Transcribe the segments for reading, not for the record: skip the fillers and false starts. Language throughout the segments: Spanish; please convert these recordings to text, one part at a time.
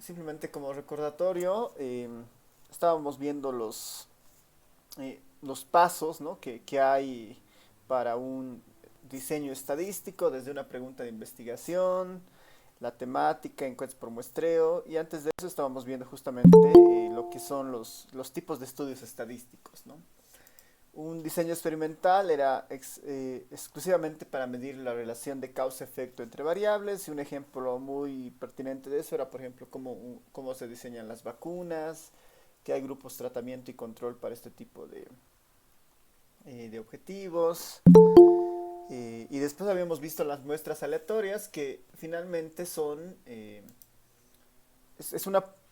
simplemente como recordatorio, estábamos viendo los pasos, ¿no? que hay para un diseño estadístico, desde una pregunta de investigación, la temática, encuestas por muestreo, y antes de eso estábamos viendo justamente lo que son los tipos de estudios estadísticos, ¿no? Un diseño experimental era exclusivamente para medir la relación de causa-efecto entre variables, y un ejemplo muy pertinente de eso era, por ejemplo, cómo se diseñan las vacunas, que hay grupos tratamiento y control para este tipo de objetivos. Y después habíamos visto las muestras aleatorias, que finalmente es una,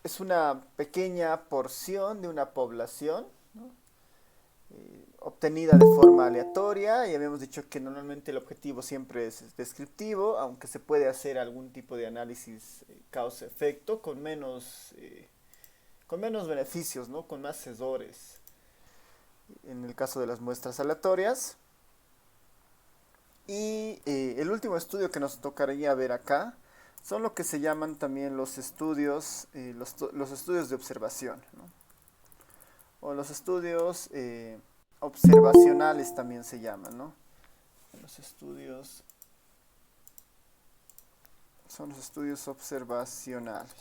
es una pequeña porción de una población, ¿no? Obtenida de forma aleatoria, y habíamos dicho que normalmente el objetivo siempre es descriptivo, aunque se puede hacer algún tipo de análisis causa-efecto con menos beneficios, ¿no? Con más sesores en el caso de las muestras aleatorias. Y el último estudio que nos tocaría ver acá son lo que se llaman también los estudios, los estudios de observación, ¿no? O los estudios observacionales también se llaman, ¿no? Los estudios son los estudios observacionales.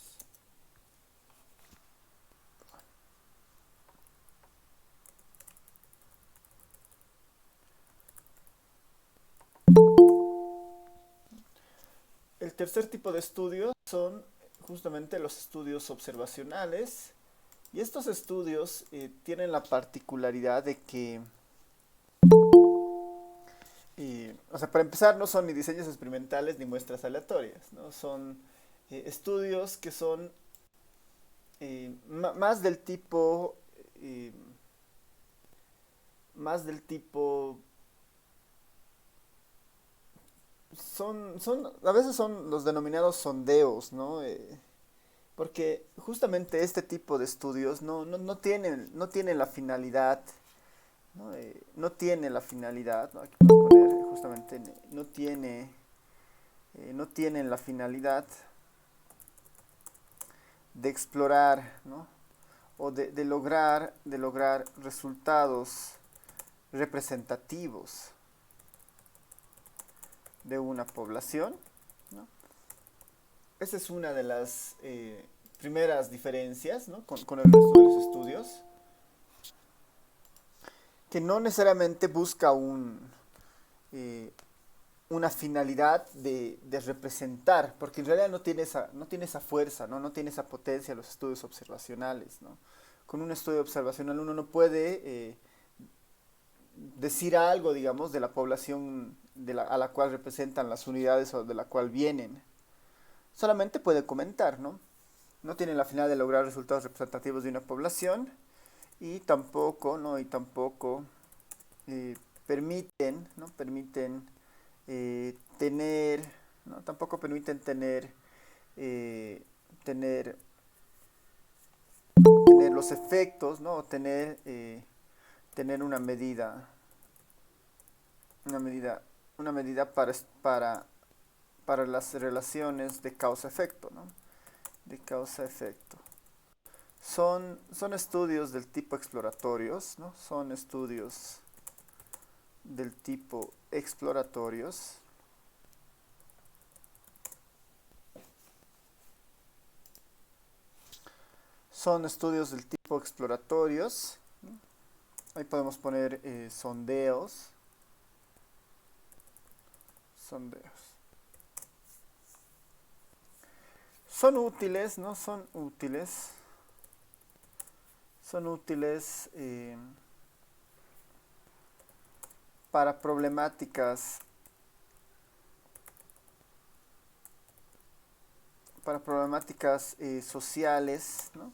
El tercer tipo de estudios son justamente los estudios observacionales, y estos estudios tienen la particularidad de que, o sea, para empezar, no son ni diseños experimentales ni muestras aleatorias, ¿no? Son estudios que son más del tipo, eh, más del tipo, a veces son los denominados sondeos, ¿no? Porque justamente este tipo de estudios no tienen la finalidad, ¿no? No tiene la finalidad, ¿no? Aquí podemos poner justamente, no tienen la finalidad de explorar, ¿no? O de lograr resultados representativos de una población, ¿no? Esa es una de las primeras diferencias, ¿no? con el resto de los estudios, que no necesariamente busca eh, una finalidad de representar, porque en realidad no tiene esa fuerza, ¿no? No tiene esa potencia los estudios observacionales, ¿no? Con un estudio observacional uno no puede decir algo, digamos, de la población a la cual representan las unidades o de la cual vienen. Solamente puede comentar, ¿no? No tiene la finalidad de lograr resultados representativos de una población, y tampoco, ¿no? Y tampoco eh, permiten tener, ¿no? Tampoco permiten eh, tener, tener los efectos, ¿no? O tener una medida, una medida para las relaciones de causa-efecto, ¿no? De causa-efecto. Son estudios del tipo exploratorios, ¿no? Son estudios del tipo exploratorios. Son estudios del tipo exploratorios. Ahí podemos poner sondeos. Sondeos. Son útiles, ¿no? Son útiles. Son útiles para problemáticas sociales, ¿no?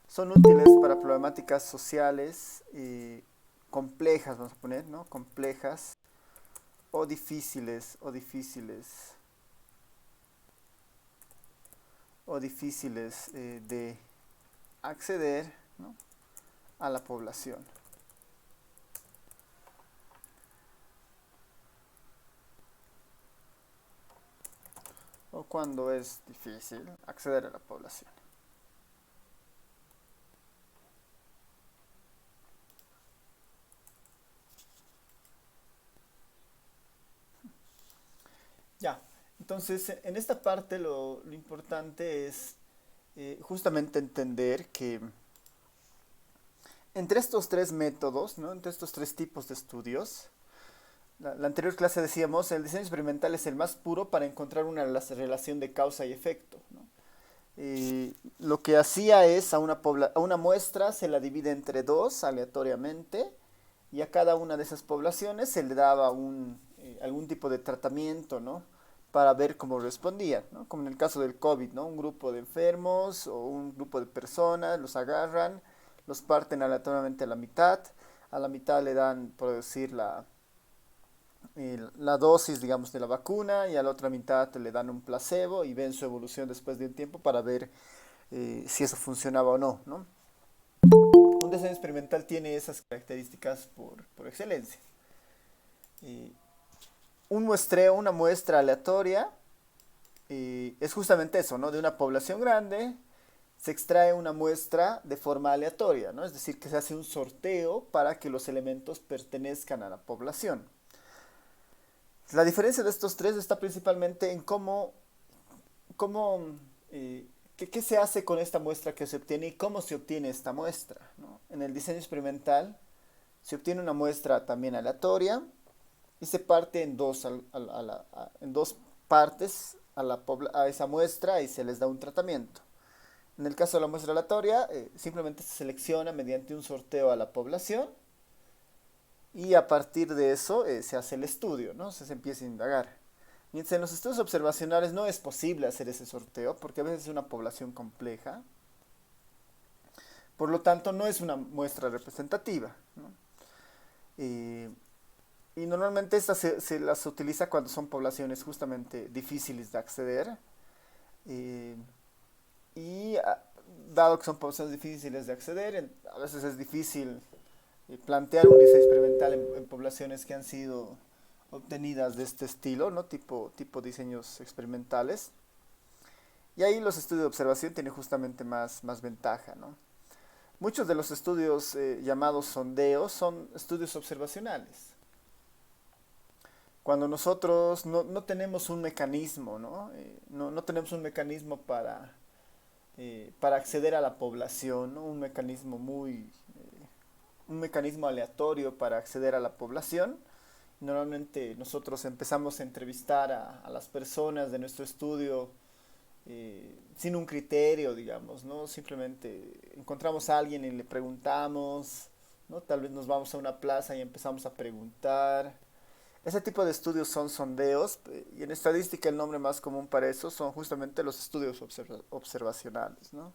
Son útiles para problemáticas sociales complejas, vamos a poner, ¿no? Complejas o difíciles de acceder, ¿no? A la población. O cuando es difícil acceder a la población. Ya, entonces en esta parte lo importante es justamente entender que entre estos tres métodos, ¿no? Entre estos tres tipos de estudios, la anterior clase decíamos, el diseño experimental es el más puro para encontrar una relación de causa y efecto, ¿no? Lo que hacía es a una muestra se la divide entre dos aleatoriamente y a cada una de esas poblaciones se le daba algún tipo de tratamiento, ¿no? Para ver cómo respondían, ¿no? Como en el caso del COVID, ¿no? Un grupo de enfermos o un grupo de personas los agarran, los parten aleatoriamente a la mitad le dan, por decir, la dosis, digamos, de la vacuna y a la otra mitad le dan un placebo y ven su evolución después de un tiempo para ver si eso funcionaba o no, ¿no? Un diseño experimental tiene esas características por excelencia. Eh, un muestreo, una muestra aleatoria, es justamente eso, ¿no? De una población grande se extrae una muestra de forma aleatoria, ¿no? Es decir, que se hace un sorteo para que los elementos pertenezcan a la población. La diferencia de estos tres está principalmente en cómo qué se hace con esta muestra que se obtiene y cómo se obtiene esta muestra, ¿no? En el diseño experimental se obtiene una muestra también aleatoria y se parte en en dos partes a esa muestra y se les da un tratamiento. En el caso de la muestra aleatoria, simplemente se selecciona mediante un sorteo a la población y a partir de eso se hace el estudio, ¿no? Se empieza a indagar. Mientras en los estudios observacionales no es posible hacer ese sorteo porque a veces es una población compleja, por lo tanto no es una muestra representativa, ¿no? Eh, y normalmente estas se las utiliza cuando son poblaciones justamente difíciles de acceder. eh, y dado que son poblaciones difíciles de acceder, a veces es difícil plantear un diseño experimental en poblaciones que han sido obtenidas de este estilo, ¿no? Tipo diseños experimentales. Y ahí los estudios de observación tienen justamente más ventaja, ¿no? Muchos de los estudios llamados sondeos son estudios observacionales. Cuando nosotros no tenemos un mecanismo, ¿no? No tenemos un mecanismo para acceder a la población, ¿no? Un mecanismo aleatorio para acceder a la población. Normalmente nosotros empezamos a entrevistar a las personas de nuestro estudio sin un criterio, digamos, ¿no? Simplemente encontramos a alguien y le preguntamos, ¿no? Tal vez nos vamos a una plaza y empezamos a preguntar. Ese tipo de estudios son sondeos y en estadística el nombre más común para eso son justamente los estudios observacionales, ¿no?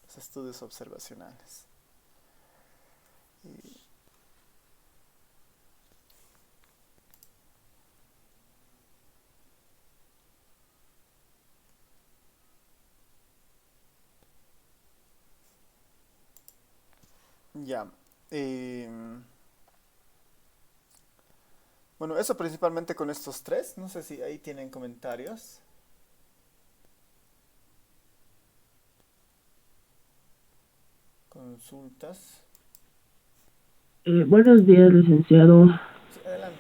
Los estudios observacionales. Y ya. em, bueno, eso principalmente con estos tres. No sé si ahí tienen comentarios, consultas. Buenos días, licenciado. Sí, adelante.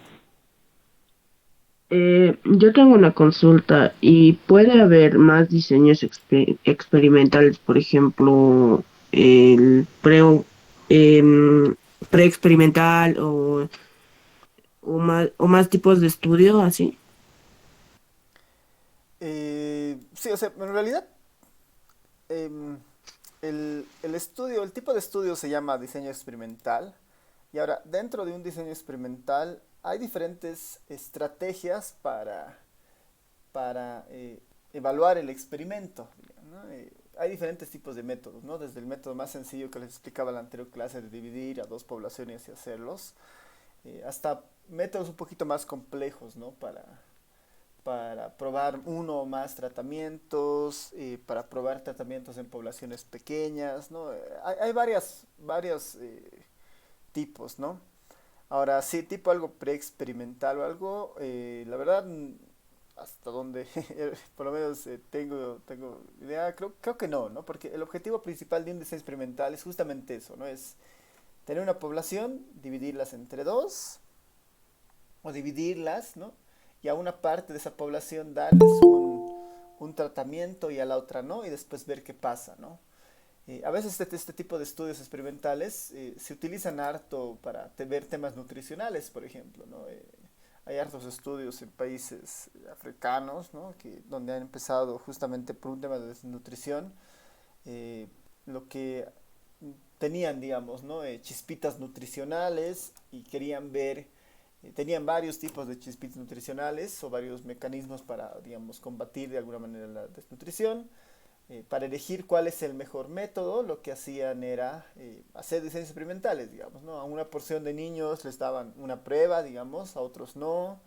Yo tengo una consulta y puede haber más diseños experimentales, por ejemplo, el em, preexperimental o más tipos de estudio, así. Sí, o sea, en realidad em, el tipo de estudio se llama diseño experimental. Y ahora, dentro de un diseño experimental hay diferentes estrategias para evaluar el experimento, ¿no? Hay diferentes tipos de métodos, ¿no? Desde el método más sencillo que les explicaba en la anterior clase de dividir a dos poblaciones y hacerlos, hasta métodos un poquito más complejos, ¿no? Para probar uno o más tratamientos, para probar tratamientos en poblaciones pequeñas, ¿no? Hay varios tipos, ¿no? Ahora, sí, tipo algo preexperimental o algo, la verdad, hasta donde por lo menos tengo idea, creo que no, ¿no? Porque el objetivo principal de un diseño experimental es justamente eso, ¿no? Es tener una población, dividirlas entre dos, o dividirlas, ¿no? y a una parte de esa población darles un tratamiento y a la otra no, y después ver qué pasa, ¿no? A veces este tipo de estudios experimentales se utilizan harto para ver temas nutricionales, por ejemplo, ¿no? Hay hartos estudios en países africanos, ¿no? Donde han empezado justamente por un tema de desnutrición, eh, lo que tenían, digamos, ¿no? Chispitas nutricionales y querían ver, tenían varios tipos de chispitas nutricionales o varios mecanismos para, digamos, combatir de alguna manera la desnutrición. Para elegir cuál es el mejor método, lo que hacían era hacer diseños experimentales, digamos, ¿no? A una porción de niños les daban una prueba, digamos, a otros no,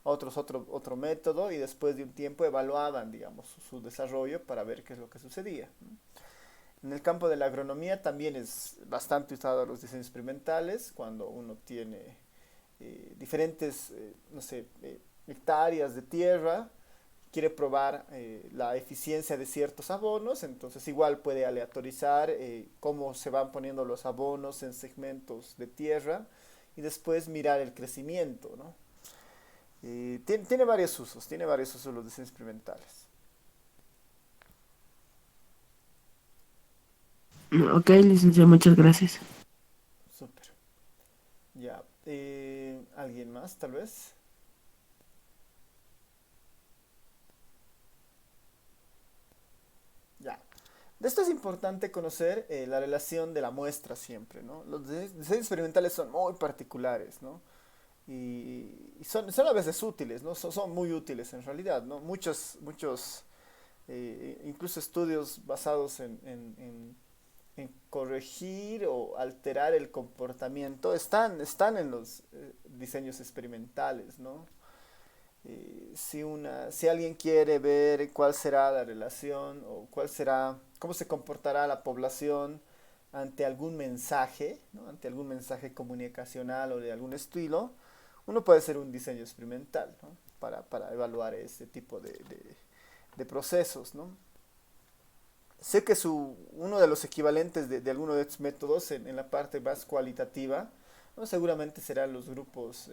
a otros otro método, y después de un tiempo evaluaban, digamos, su desarrollo para ver qué es lo que sucedía. En el campo de la agronomía también es bastante usado los diseños experimentales, cuando uno tiene diferentes, no sé, hectáreas de tierra, quiere probar la eficiencia de ciertos abonos, entonces igual puede aleatorizar cómo se van poniendo los abonos en segmentos de tierra y después mirar el crecimiento, ¿no? Tiene varios usos los diseños experimentales. Ok, licenciado, muchas gracias. Súper. Ya. ¿Alguien más, tal vez? Ya. De esto es importante conocer la relación de la muestra siempre, ¿no? Los diseños experimentales son muy particulares, ¿no? Y son a veces útiles, ¿no? Son muy útiles en realidad, ¿no? Muchos incluso estudios basados en corregir o alterar el comportamiento están en los diseños experimentales, ¿no? Si alguien quiere ver cuál será la relación o cómo se comportará la población ante algún mensaje, ¿no? Ante algún mensaje comunicacional o de algún estilo, uno puede hacer un diseño experimental, ¿no? Para evaluar este tipo de procesos, ¿no? Sé que uno de los equivalentes de alguno de estos métodos en la parte más cualitativa, ¿no? Seguramente serán los grupos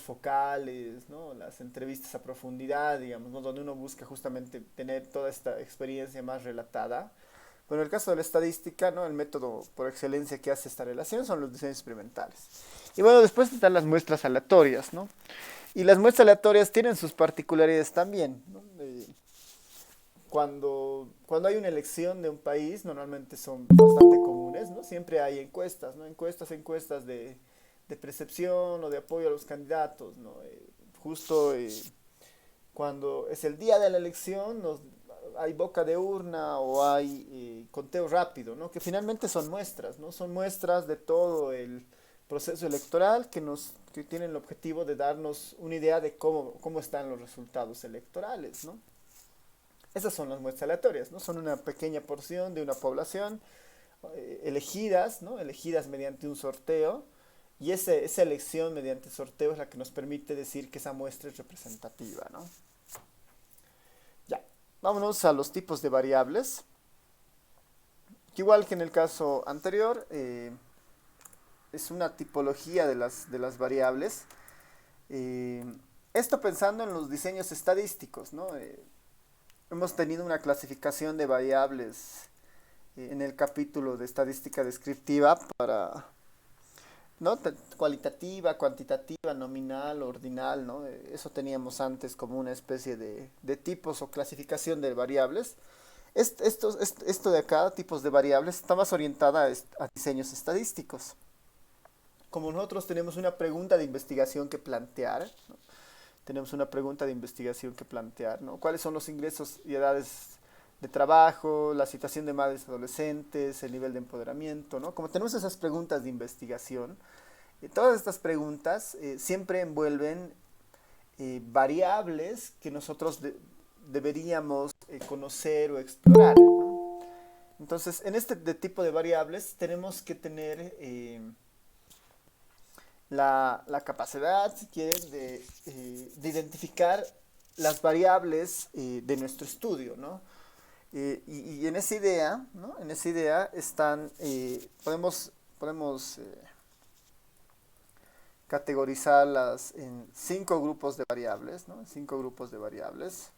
focales, ¿no? Las entrevistas a profundidad, digamos, ¿no? Donde uno busca justamente tener toda esta experiencia más relatada. Pero en el caso de la estadística, ¿no? El método por excelencia que hace esta relación son los diseños experimentales. Y bueno, después están las muestras aleatorias, ¿no? Y las muestras aleatorias tienen sus particularidades también, ¿no? Cuando hay una elección de un país, normalmente son bastante comunes, ¿no? Siempre hay encuestas, ¿no? Encuestas de percepción o de apoyo a los candidatos, ¿no? Justo cuando es el día de la elección, hay boca de urna o hay conteo rápido, ¿no? Que finalmente son muestras, ¿no? Son muestras de todo el proceso electoral que tienen el objetivo de darnos una idea de cómo están los resultados electorales, ¿no? Esas son las muestras aleatorias, ¿no? Son una pequeña porción de una población elegidas, ¿no? Elegidas mediante un sorteo, y esa elección mediante sorteo es la que nos permite decir que esa muestra es representativa, ¿no? Ya, vámonos a los tipos de variables, que igual que en el caso anterior, es una tipología de las variables. Eh, Esto pensando en los diseños estadísticos, ¿no? Hemos tenido una clasificación de variables en el capítulo de estadística descriptiva para, ¿no? Cualitativa, cuantitativa, nominal, ordinal, ¿no? Eso teníamos antes como una especie de tipos o clasificación de variables. Esto de acá, tipos de variables, está más orientada a diseños estadísticos. Como nosotros tenemos una pregunta de investigación que plantear, ¿no? Tenemos una pregunta de investigación que plantear, ¿no? ¿Cuáles son los ingresos y edades de trabajo, la situación de madres adolescentes, el nivel de empoderamiento, ¿no? Como tenemos esas preguntas de investigación, todas estas preguntas siempre envuelven variables que nosotros deberíamos conocer o explorar, ¿no? Entonces, en este tipo de variables tenemos que tener la capacidad, si quieren, de identificar las variables de nuestro estudio, ¿no? Y en esa idea, ¿no? En esa idea podemos categorizarlas en 5 grupos de variables, ¿no? 5 grupos de variables.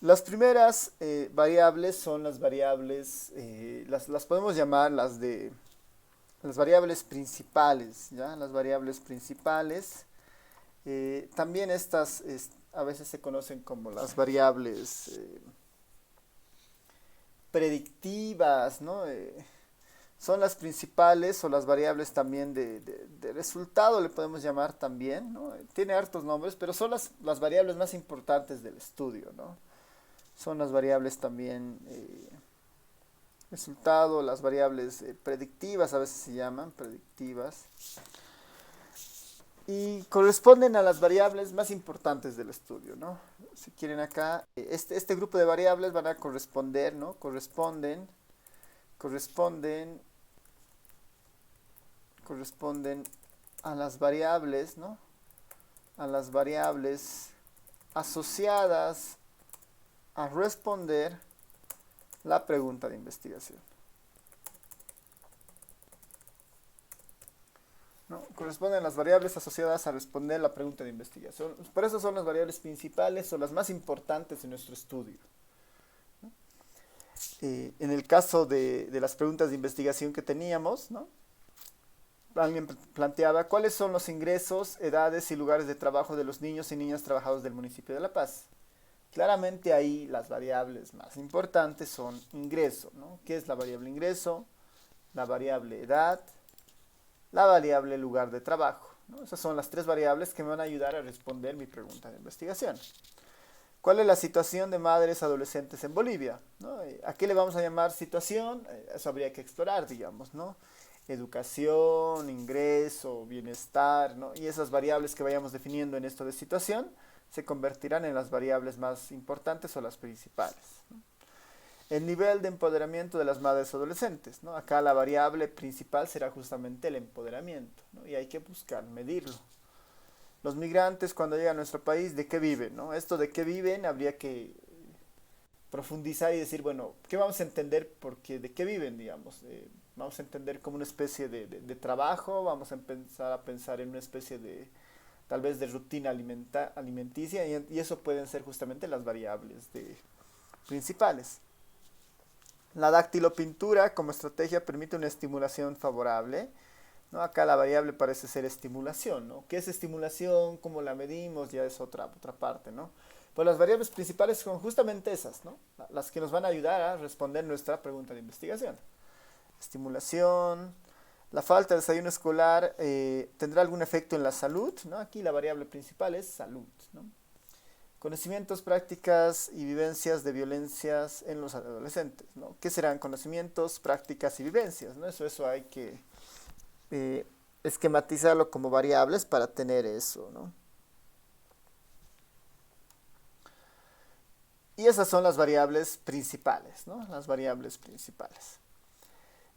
Las primeras variables son las variables, las podemos llamar las variables principales, ¿ya? Las variables principales. También estas a veces se conocen como las variables predictivas, ¿no? Son las principales o las variables también de resultado, le podemos llamar también, ¿no? Tiene hartos nombres, pero son las variables más importantes del estudio, ¿no? Son las variables también resultado, las variables predictivas, a veces se llaman predictivas, y corresponden a las variables más importantes del estudio, ¿no? Si quieren acá, este grupo de variables van a corresponder, ¿no? Corresponden a las variables, ¿no? A las variables asociadas a responder la pregunta de investigación, ¿no? Corresponden a las variables asociadas a responder la pregunta de investigación. Por eso son las variables principales o las más importantes en nuestro estudio. En el caso de las preguntas de investigación que teníamos, ¿no? Alguien planteaba cuáles son los ingresos, edades y lugares de trabajo de los niños y niñas trabajados del municipio de La Paz. Claramente ahí las variables más importantes son ingreso, ¿no? ¿Qué es la variable ingreso? La variable edad, la variable lugar de trabajo, ¿no? Esas son las 3 variables que me van a ayudar a responder mi pregunta de investigación. ¿Cuál es la situación de madres adolescentes en Bolivia? ¿No? ¿A qué le vamos a llamar situación? Eso habría que explorar, digamos, ¿no? Educación, ingreso, bienestar, ¿no? Y esas variables que vayamos definiendo en esto de situación se convertirán en las variables más importantes o las principales, ¿no? El nivel de empoderamiento de las madres adolescentes, ¿no? Acá la variable principal será justamente el empoderamiento, ¿no? Y hay que buscar medirlo. Los migrantes cuando llegan a nuestro país, ¿de qué viven, no? Esto de qué viven habría que profundizar y decir, bueno, ¿qué vamos a entender porque de qué viven, digamos? Vamos a entender como una especie de trabajo, vamos a empezar a pensar en una especie de, tal vez de rutina alimenticia, y eso pueden ser justamente las variables principales. La dactilopintura como estrategia permite una estimulación favorable, ¿no? Acá la variable parece ser estimulación, ¿no? ¿Qué es estimulación? ¿Cómo la medimos? Ya es otra parte, ¿no? Pues las variables principales son justamente esas, ¿no? Las que nos van a ayudar a responder nuestra pregunta de investigación. Estimulación, la falta de desayuno escolar tendrá algún efecto en la salud, ¿no? Aquí la variable principal es salud, ¿no? Conocimientos, prácticas y vivencias de violencias en los adolescentes, ¿no? ¿Qué serán conocimientos, prácticas y vivencias, ¿no? Eso hay que esquematizarlo como variables para tener eso, ¿no? Y esas son las variables principales, ¿no? Las variables principales.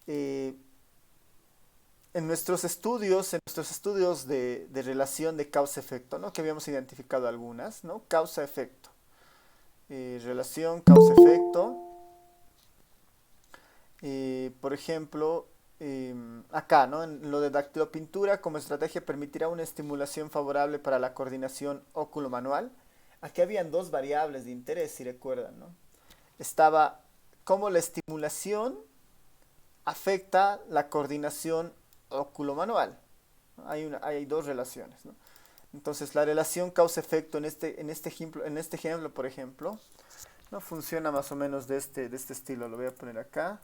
En nuestros estudios de relación de causa-efecto, ¿no? Que habíamos identificado algunas, ¿no? Causa-efecto. Relación causa-efecto. Por ejemplo, acá, ¿no? En lo de dactilopintura como estrategia permitirá una estimulación favorable para la coordinación óculo-manual. Aquí habían 2 variables de interés, si recuerdan, ¿no? Estaba cómo la estimulación afecta la coordinación óculo-manual, ¿no? Hay 2 relaciones, ¿no? Entonces, la relación causa-efecto en este ejemplo, por ejemplo, ¿no? Funciona más o menos de este estilo. Lo voy a poner acá.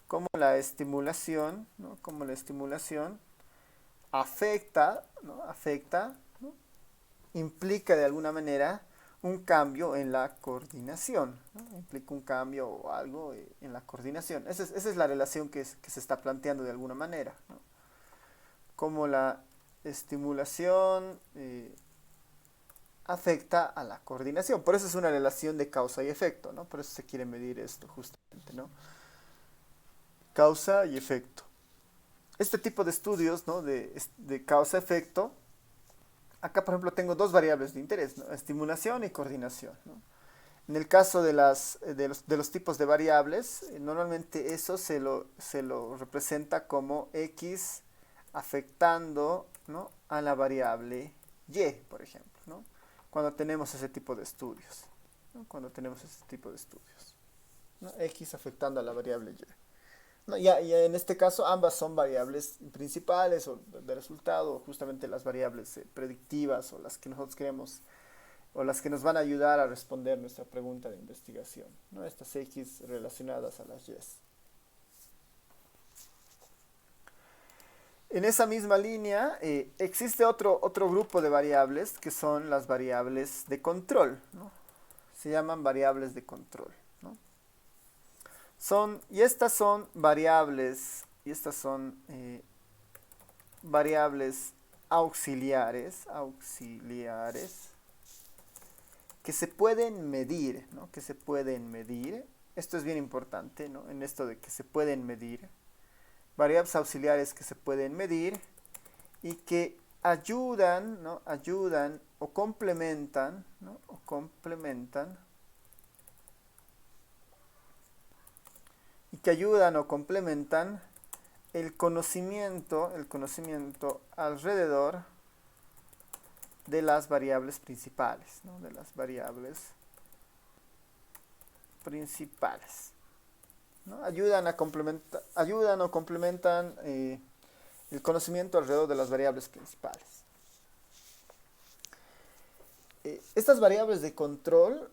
Como la estimulación, ¿no? Como la estimulación afecta, ¿no? ¿No? Implica de alguna manera un cambio en la coordinación, ¿no? Implica un cambio o algo en la coordinación. Esa es la relación que se está planteando de alguna manera, ¿no? Como la estimulación afecta a la coordinación. Por eso es una relación de causa y efecto, ¿no? Por eso se quiere medir esto justamente, ¿no? Causa y efecto. Este tipo de estudios, ¿no? de causa-efecto, acá por ejemplo tengo 2 variables de interés, ¿no? Estimulación y coordinación, ¿no? En el caso de los tipos de variables, normalmente eso se lo representa como x afectando, ¿no?, a la variable y, por ejemplo, ¿no? Cuando tenemos ese tipo de estudios, ¿no? Cuando tenemos ese tipo de estudios, ¿no? X afectando a la variable y. No, ya en este caso ambas son variables principales o de resultado, justamente las variables predictivas o las que nosotros queremos o las que nos van a ayudar a responder nuestra pregunta de investigación, ¿no? Estas X relacionadas a las Y. En esa misma línea existe otro grupo de variables que son las variables de control, ¿no? Se llaman variables de control, ¿no? Y estas son variables auxiliares que se pueden medir, ¿no? Que se pueden medir. Esto es bien importante, ¿no? En esto de que se pueden medir. Variables auxiliares que se pueden medir y que ayudan, ¿no? Ayudan o complementan, ¿no? O complementan. Y que ayudan o complementan el conocimiento alrededor de las variables principales, ¿no? De las variables principales, ¿no? Ayudan o complementan el conocimiento alrededor de las variables principales. Estas variables de control,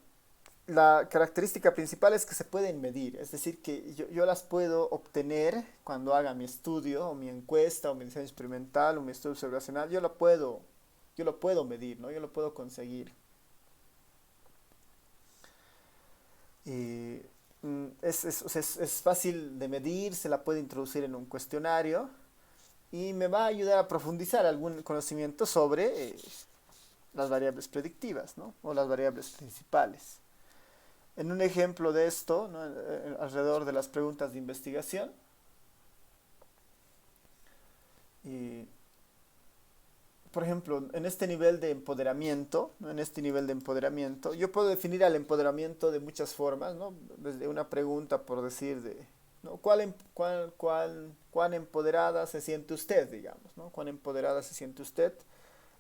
la característica principal es que se pueden medir, es decir, que yo las puedo obtener cuando haga mi estudio, o mi encuesta, o mi diseño experimental, o mi estudio observacional, yo lo puedo medir, ¿no? Yo lo puedo conseguir. Es fácil de medir, se la puede introducir en un cuestionario y me va a ayudar a profundizar algún conocimiento sobre las variables predictivas, ¿no? O las variables principales. En un ejemplo de esto, ¿no?, alrededor de las preguntas de investigación, por ejemplo, en este nivel de empoderamiento, ¿no?, yo puedo definir al empoderamiento de muchas formas, ¿no? Desde una pregunta por decir ¿no?, ¿cuán empoderada se siente usted, digamos, ¿no? ¿Cuán empoderada se siente usted?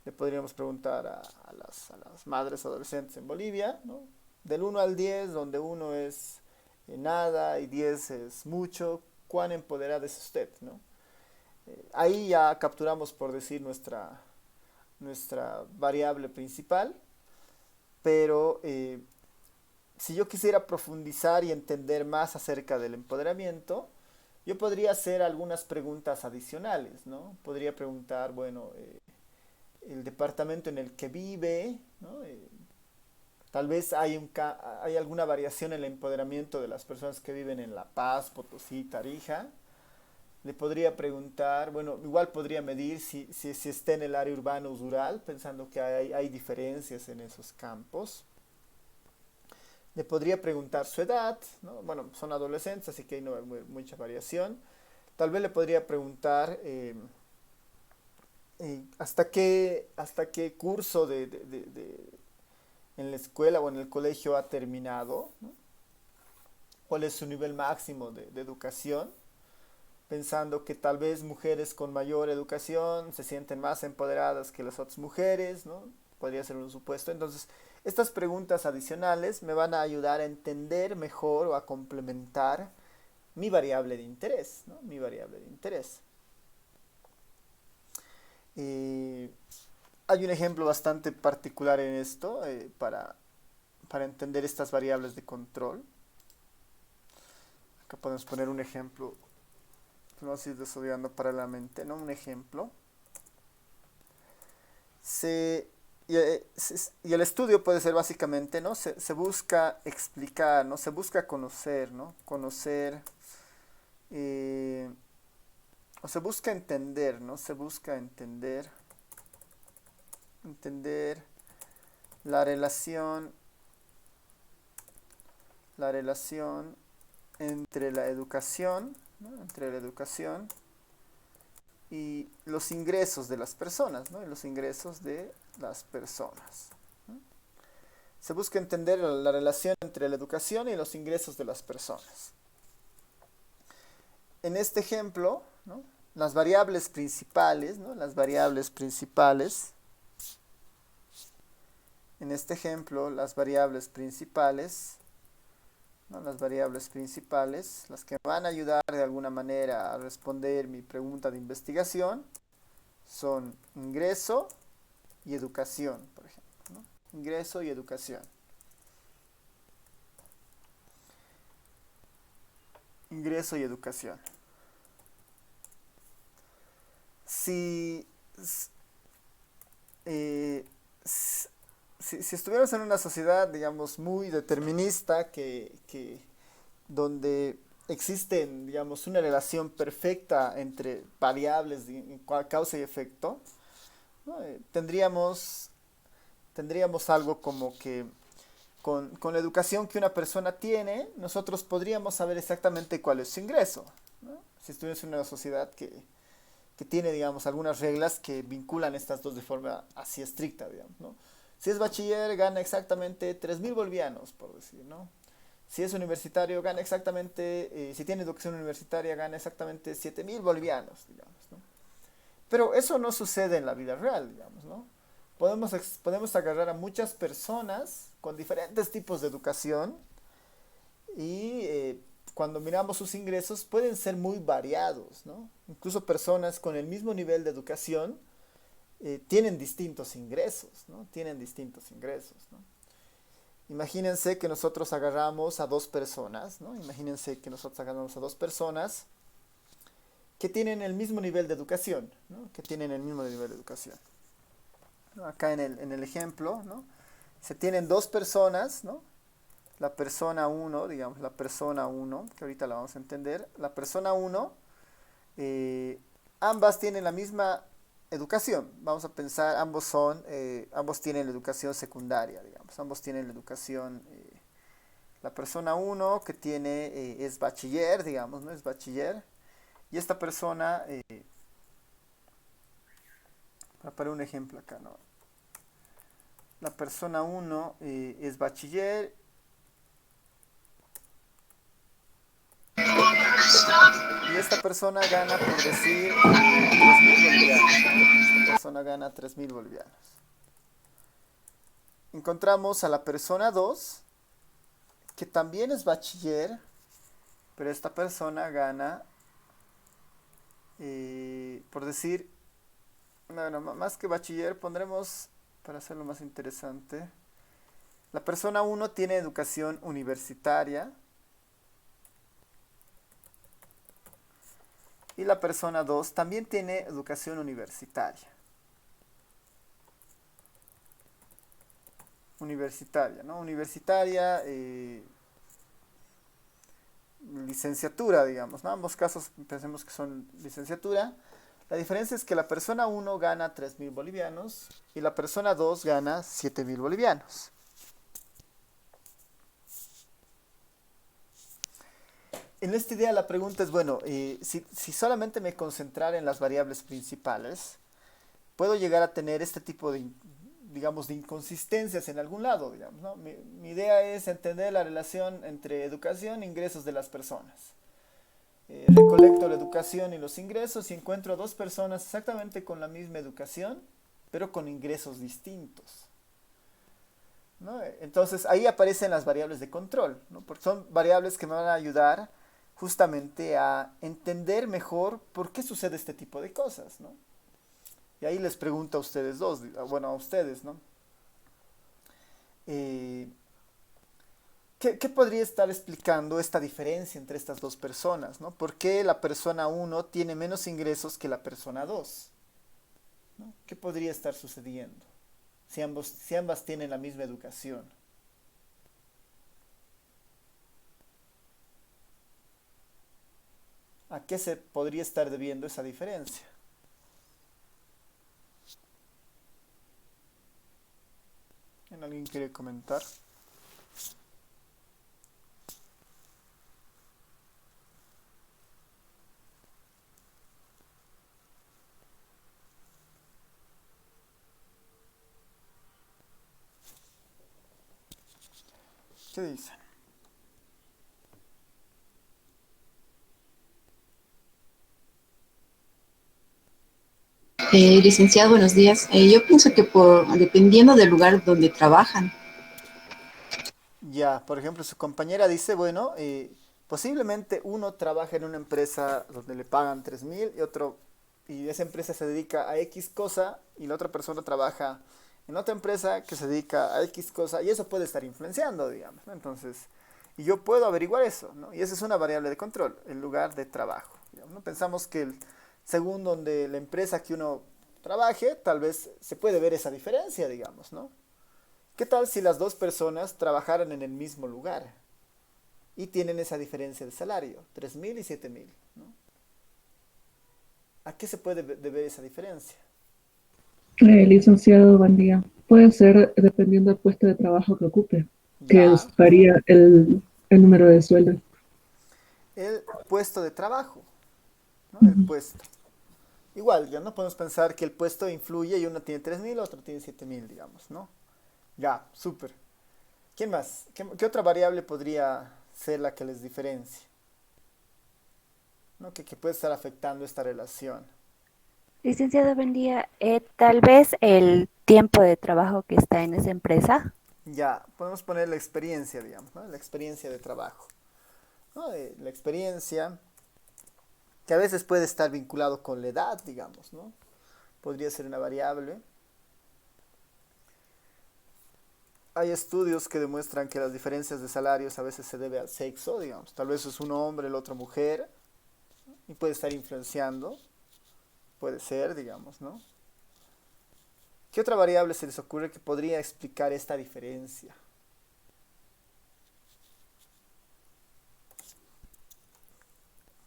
Le podríamos preguntar a las madres adolescentes en Bolivia, ¿no? Del 1 al 10, donde 1 es nada y 10 es mucho, ¿cuán empoderada es usted, ¿no? Ahí ya capturamos, por decir, nuestra variable principal, pero si yo quisiera profundizar y entender más acerca del empoderamiento, yo podría hacer algunas preguntas adicionales, ¿no? Podría preguntar, bueno, el departamento en el que vive, ¿no? Tal vez hay alguna variación en el empoderamiento de las personas que viven en La Paz, Potosí, Tarija. Le podría preguntar, bueno, igual podría medir si está en el área urbano o rural, pensando que hay diferencias en esos campos. Le podría preguntar su edad, ¿no? Bueno, son adolescentes, así que no hay mucha variación. Tal vez le podría preguntar hasta qué curso en la escuela o en el colegio ha terminado, ¿no? ¿Cuál es su nivel máximo de educación? Pensando que tal vez mujeres con mayor educación se sienten más empoderadas que las otras mujeres, ¿no? Podría ser un supuesto. Entonces, estas preguntas adicionales me van a ayudar a entender mejor o a complementar mi variable de interés, ¿no? Mi variable de interés. Hay un ejemplo bastante particular en esto para entender estas variables de control. Acá podemos poner un ejemplo. Vamos a ir desarrollando paralelamente, ¿no? Un ejemplo. Y el estudio puede ser básicamente, ¿no? Se busca explicar, ¿no? Se busca conocer, ¿no? O se busca entender, ¿no? Se busca entender la relación entre la educación, ¿no? Entre la educación y los ingresos de las personas, ¿no? Y los ingresos de las personas, ¿no? Se busca entender la relación entre la educación y los ingresos de las personas. En este ejemplo, ¿no? Las variables principales, ¿no? Las variables principales, en este ejemplo, las variables principales, ¿no? Las variables principales, las que van a ayudar de alguna manera a responder mi pregunta de investigación, son ingreso y educación, por ejemplo, ¿no? Ingreso y educación. Ingreso y educación. Si, eh, si estuviéramos en una sociedad, digamos, muy determinista, donde existen, digamos, una relación perfecta entre variables de causa y efecto, ¿no? Tendríamos algo como que con la educación que una persona tiene, nosotros podríamos saber exactamente cuál es su ingreso, ¿no? Si estuviéramos en una sociedad que tiene, digamos, algunas reglas que vinculan estas dos de forma así estricta, digamos, ¿no? Si es bachiller, gana exactamente 3.000 bolivianos, por decir, ¿no? Si es universitario, gana exactamente, si tiene educación universitaria, gana exactamente 7.000 bolivianos, digamos, ¿no? Pero eso no sucede en la vida real, digamos, ¿no? Podemos agarrar a muchas personas con diferentes tipos de educación y cuando miramos sus ingresos pueden ser muy variados, ¿no? Incluso personas con el mismo nivel de educación tienen distintos ingresos, ¿no? Tienen distintos ingresos, ¿no? Imagínense que nosotros agarramos a dos personas, ¿no? Imagínense que nosotros agarramos a dos personas que tienen el mismo nivel de educación, ¿no? Que tienen el mismo nivel de educación, ¿no? Acá en el ejemplo, ¿no? Se tienen dos personas, ¿no? La persona uno, digamos, la persona uno, que ahorita la vamos a entender, la persona uno, eh, ambas tienen la misma educación. Vamos a pensar, ambos tienen la educación secundaria, digamos, ambos tienen la educación, la persona uno que tiene, es bachiller, digamos, ¿no? Es bachiller, y esta persona, para poner un ejemplo acá, ¿no? La persona uno es bachiller y esta persona gana, por decir, 3.000 bolivianos, ¿no? Esta persona gana 3.000 bolivianos. Encontramos a la persona 2 que también es bachiller, pero esta persona gana, por decir, bueno, más que bachiller, pondremos, para hacerlo más interesante, la persona uno tiene educación universitaria y la persona 2 también tiene educación universitaria. Universitaria, ¿no? Universitaria, licenciatura, digamos, ¿no? Ambos casos pensemos que son licenciatura. La diferencia es que la persona uno gana 3.000 bolivianos y la persona 2 gana 7.000 bolivianos. En esta idea la pregunta es, bueno, si solamente me concentrara en las variables principales, puedo llegar a tener este tipo de, digamos, de inconsistencias en algún lado, digamos, ¿no? Mi idea es entender la relación entre educación e ingresos de las personas. Recolecto la educación y los ingresos y encuentro dos personas exactamente con la misma educación, pero con ingresos distintos, ¿no? Entonces ahí aparecen las variables de control, ¿no? Porque son variables que me van a ayudar justamente a entender mejor por qué sucede este tipo de cosas, ¿no? Y ahí les pregunto a ustedes dos, bueno, a ustedes, ¿no? Eh, ¿Qué podría estar explicando esta diferencia entre estas dos personas, ¿no? ¿Por qué la persona uno tiene menos ingresos que la persona 2? ¿No? ¿Qué podría estar sucediendo si ambas tienen la misma educación? ¿A qué se podría estar debiendo esa diferencia? ¿Alguien quiere comentar? ¿Qué dicen? Licenciado, buenos días. Yo pienso que dependiendo del lugar donde trabajan. Ya, por ejemplo, su compañera dice, bueno, posiblemente uno trabaja en una empresa donde le pagan 3.000 y esa empresa se dedica a X cosa y la otra persona trabaja en otra empresa que se dedica a X cosa y eso puede estar influenciando, digamos, ¿no? Entonces, y yo puedo averiguar eso, ¿no? Y esa es una variable de control, el lugar de trabajo, digamos, ¿no? Pensamos que según donde la empresa que uno trabaje, tal vez se puede ver esa diferencia, digamos, ¿no? ¿Qué tal si las dos personas trabajaran en el mismo lugar y tienen esa diferencia de salario, 3.000 y 7.000, ¿no? ¿A qué se puede deber esa diferencia? Licenciado, buen día. Puede ser dependiendo del puesto de trabajo que ocupe, que Ya, varía el número de sueldo. el puesto de trabajo, ¿no? El Ujú. puesto. Igual, ya no podemos pensar que el puesto influye y uno tiene 3.000, otro tiene 7.000, digamos, ¿no? Ya, súper. ¿Quién más? ¿Qué otra variable podría ser la que les diferencie? ¿No? Que puede estar afectando esta relación. Licenciado, buen día. Tal vez el tiempo de trabajo que está en esa empresa. Ya, podemos poner la experiencia, digamos, ¿no? La experiencia de trabajo, ¿no? La experiencia que a veces puede estar vinculado con la edad, digamos, ¿no? Podría ser una variable. Hay estudios que demuestran que las diferencias de salarios a veces se debe al sexo, digamos. Tal vez es un hombre, el otro mujer, y puede estar influenciando, puede ser, digamos, ¿no? ¿Qué otra variable se les ocurre que podría explicar esta diferencia?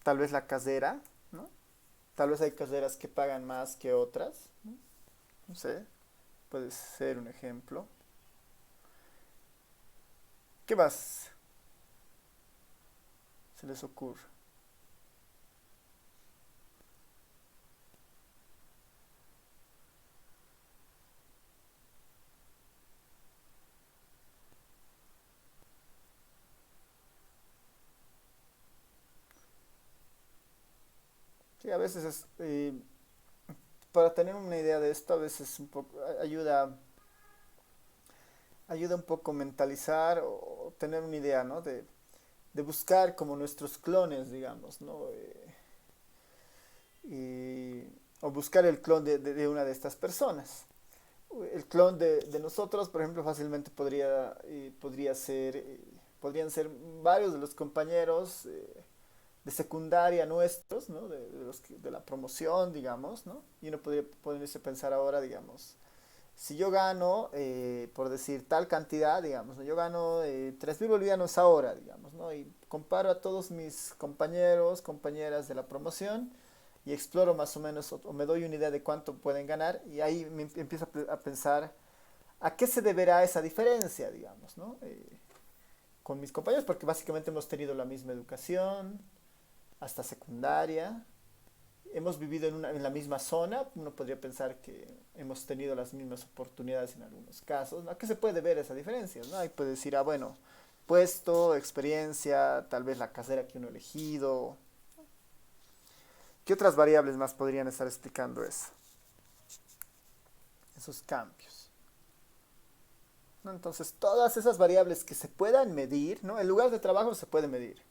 Tal vez la casera, ¿no? Tal vez hay caseras que pagan más que otras, ¿no? No sé, puede ser un ejemplo. ¿Qué más se les ocurre? Sí, a veces para tener una idea de esto, a veces un poco ayuda un poco mentalizar o tener una idea, ¿no? De buscar como nuestros clones, digamos, ¿no? O buscar el clon de una de estas personas. El clon de nosotros, por ejemplo, fácilmente podrían ser varios de los compañeros de secundaria nuestros, ¿no? De la promoción, digamos, ¿no? Y uno podría ponerse a pensar ahora, digamos, si yo gano, por decir tal cantidad, digamos, ¿no? Yo gano 3.000 bolivianos ahora, digamos, ¿no? Y comparo a todos mis compañeros, compañeras de la promoción y exploro más o menos, o me doy una idea de cuánto pueden ganar y ahí me empiezo a pensar a qué se deberá esa diferencia, digamos, ¿no? Con mis compañeros, porque básicamente hemos tenido la misma educación hasta secundaria, hemos vivido en la misma zona, uno podría pensar que hemos tenido las mismas oportunidades en algunos casos, ¿no? ¿A qué se puede ver esa diferencia? ¿No? Ahí puede decir, ah, bueno, puesto, experiencia, tal vez la carrera que uno ha elegido. ¿Qué otras variables más podrían estar explicando eso? Esos cambios. ¿No? Entonces, todas esas variables que se puedan medir, ¿no? El lugar de trabajo se puede medir.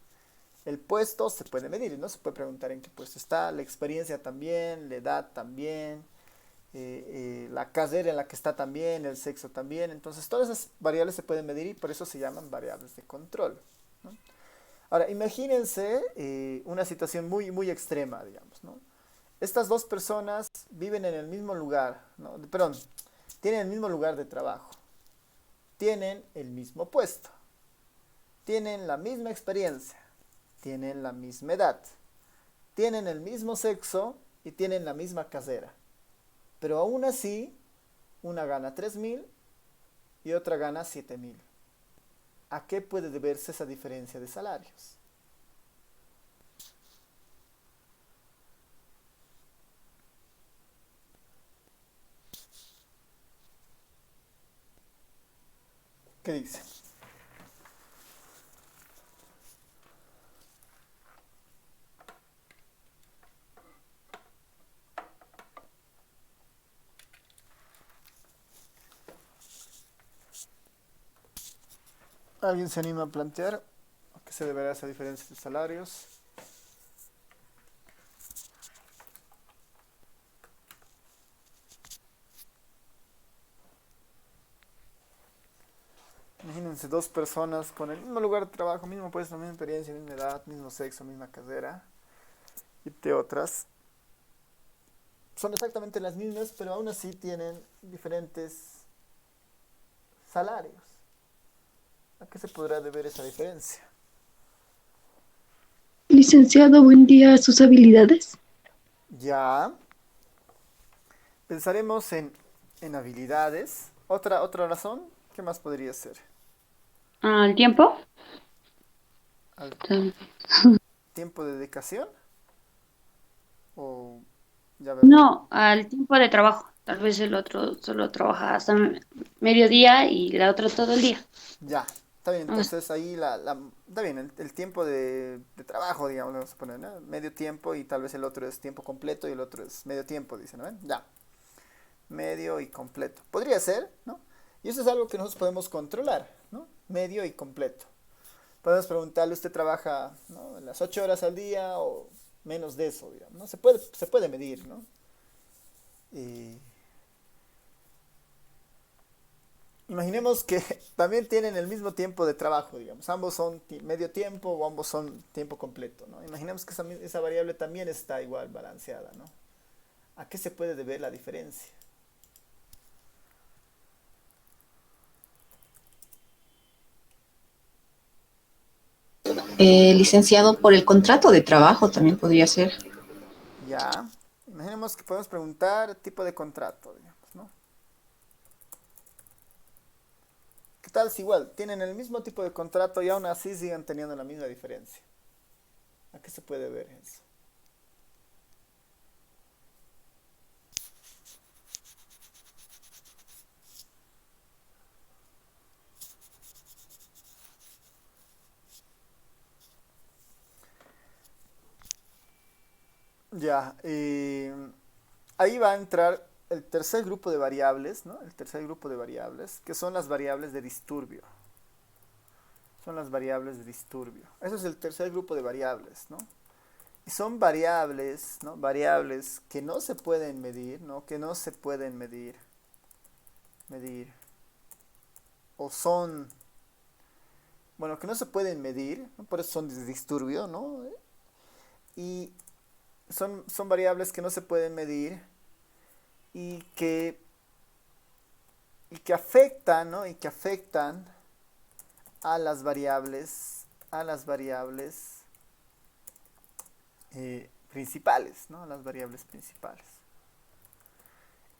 El puesto se puede medir, ¿no? Se puede preguntar en qué puesto está, la experiencia también, la edad también, la carrera en la que está también, el sexo también. Entonces, todas esas variables se pueden medir y por eso se llaman variables de control, ¿no? Ahora, imagínense una situación muy, muy extrema, digamos, ¿no? Estas dos personas viven en el mismo lugar, ¿no? Perdón, tienen el mismo lugar de trabajo, tienen el mismo puesto, tienen la misma experiencia, tienen la misma edad, tienen el mismo sexo y tienen la misma carrera. Pero aún así, una gana 3.000 y otra gana 7.000. ¿A qué puede deberse esa diferencia de salarios? ¿Qué dice? ¿Alguien se anima a plantear a qué se deberá esa diferencia de salarios? Imagínense dos personas con el mismo lugar de trabajo, mismo puesto, misma experiencia, misma edad, mismo sexo, misma carrera y de otras. Son exactamente las mismas, pero aún así tienen diferentes salarios. ¿A qué se podrá deber esa diferencia? Licenciado, buen día. ¿Sus habilidades? Ya. Pensaremos en habilidades. Otra razón, ¿qué más podría ser? ¿Al tiempo? ¿Al Sí. tiempo de dedicación? O ya vemos. No, al tiempo de trabajo. Tal vez el otro solo trabaja hasta mediodía y la otra todo el día. Ya, está bien, Ah, entonces ahí está bien, el tiempo de trabajo, digamos, vamos a poner, ¿no? Medio tiempo y tal vez el otro es tiempo completo y el otro es medio tiempo, dicen, ¿no? Ya, medio y completo. Podría ser, ¿no? Y eso es algo que nosotros podemos controlar, ¿no? Medio y completo. Podemos preguntarle, ¿usted trabaja, ¿no? las 8 horas al día o menos de eso, digamos, ¿no? Se puede medir, ¿no? Y imaginemos que también tienen el mismo tiempo de trabajo, digamos. Ambos son medio tiempo o ambos son tiempo completo, ¿no? Imaginemos que esa variable también está igual balanceada, ¿no? ¿A qué se puede deber la diferencia? Licenciado, por el contrato de trabajo también podría ser. Ya. Imaginemos que podemos preguntar tipo de contrato, digamos, ¿no? ¿Qué tal si igual tienen el mismo tipo de contrato y aún así siguen teniendo la misma diferencia? ¿A qué se puede ver eso? Ya, ahí va a entrar el tercer grupo de variables, ¿no? El tercer grupo de variables, que son las variables de disturbio. Son las variables de disturbio. Eso es el tercer grupo de variables, ¿no? Y son variables, ¿no? Variables que no se pueden medir, ¿no? Que no se pueden medir. O son, bueno, que no se pueden medir, ¿no? Por eso son de disturbio, ¿no? Y son variables que no se pueden medir y que afectan, ¿no? Y que afectan a las variables principales, ¿no? A las variables principales.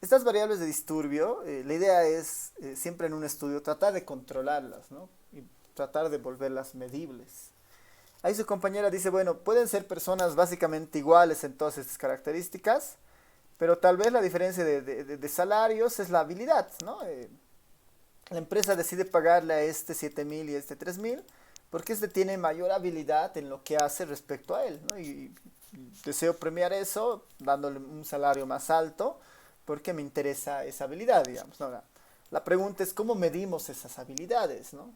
Estas variables de disturbio, la idea es siempre en un estudio tratar de controlarlas, ¿no? Y tratar de volverlas medibles. Ahí su compañera dice, bueno, pueden ser personas básicamente iguales en todas estas características, pero tal vez la diferencia de salarios es la habilidad, ¿no? La empresa decide pagarle a este 7.000 y a este 3.000 porque este tiene mayor habilidad en lo que hace respecto a él, ¿no? Y deseo premiar eso dándole un salario más alto porque me interesa esa habilidad, digamos, ¿no? La pregunta es cómo medimos esas habilidades, ¿no?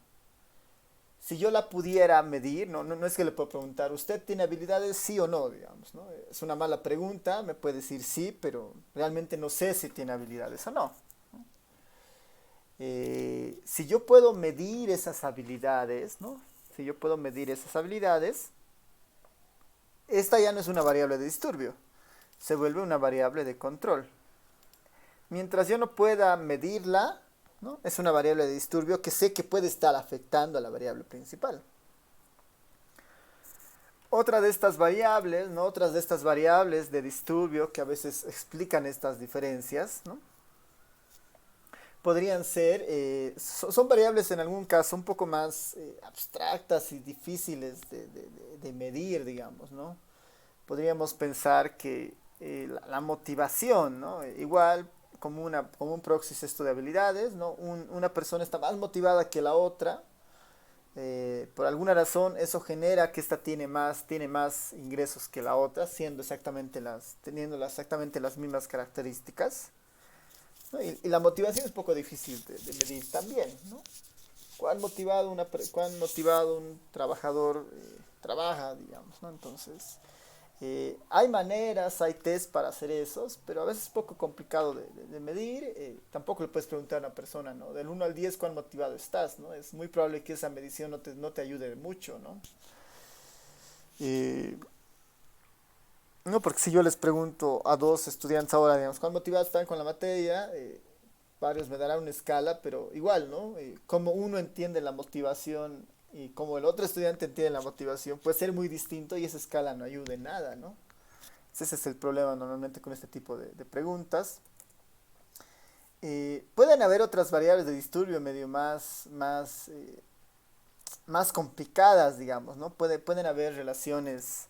Si yo la pudiera medir, no es que le puedo preguntar, ¿usted tiene habilidades sí o no, digamos, ¿no? Es una mala pregunta, me puede decir sí, pero realmente no sé si tiene habilidades o no. Si yo puedo medir esas habilidades, ¿no? Si yo puedo medir esas habilidades, esta ya no es una variable de disturbio, se vuelve una variable de control. Mientras yo no pueda medirla, ¿no? Es una variable de disturbio que sé que puede estar afectando a la variable principal. Otra de estas variables, ¿no? Otras de estas variables de disturbio que a veces explican estas diferencias, ¿no? Podrían ser, son variables en algún caso un poco más abstractas y difíciles de medir, digamos, ¿no? Podríamos pensar que la motivación, ¿no? Igual como un proxy esto de habilidades, ¿no? Una persona está más motivada que la otra, por alguna razón eso genera que esta tiene más ingresos que la otra, teniendo exactamente las mismas características, ¿no? Y la motivación es un poco difícil de medir también, ¿no? cuán motivado un trabajador trabaja, digamos, ¿no? Entonces, hay maneras, hay test para hacer esos, pero a veces es poco complicado de medir. Tampoco le puedes preguntar a una persona, ¿no? Del 1 al 10, ¿cuán motivado estás? ¿No? Es muy probable que esa medición no te ayude mucho, ¿no? No, porque si yo les pregunto a dos estudiantes ahora, digamos, ¿cuán motivados están con la materia? Varios me darán una escala, pero igual, ¿no? Cómo uno entiende la motivación y cómo el otro estudiante entiende la motivación puede ser muy distinto y esa escala no ayuda en nada, ¿no? Ese es el problema normalmente con este tipo de preguntas. Pueden haber otras variables de disturbio medio más complicadas, digamos, ¿no? Pueden haber relaciones,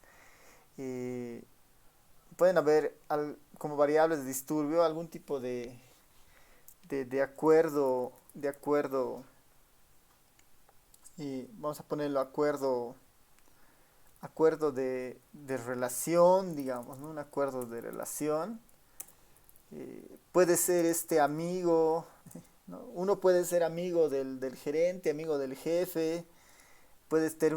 eh, pueden haber como variables de disturbio algún tipo de acuerdo, y vamos a ponerlo acuerdo de relación, digamos, ¿no? Un acuerdo de relación. Puede ser este amigo, ¿no? Uno puede ser amigo del gerente, amigo del jefe, puede ser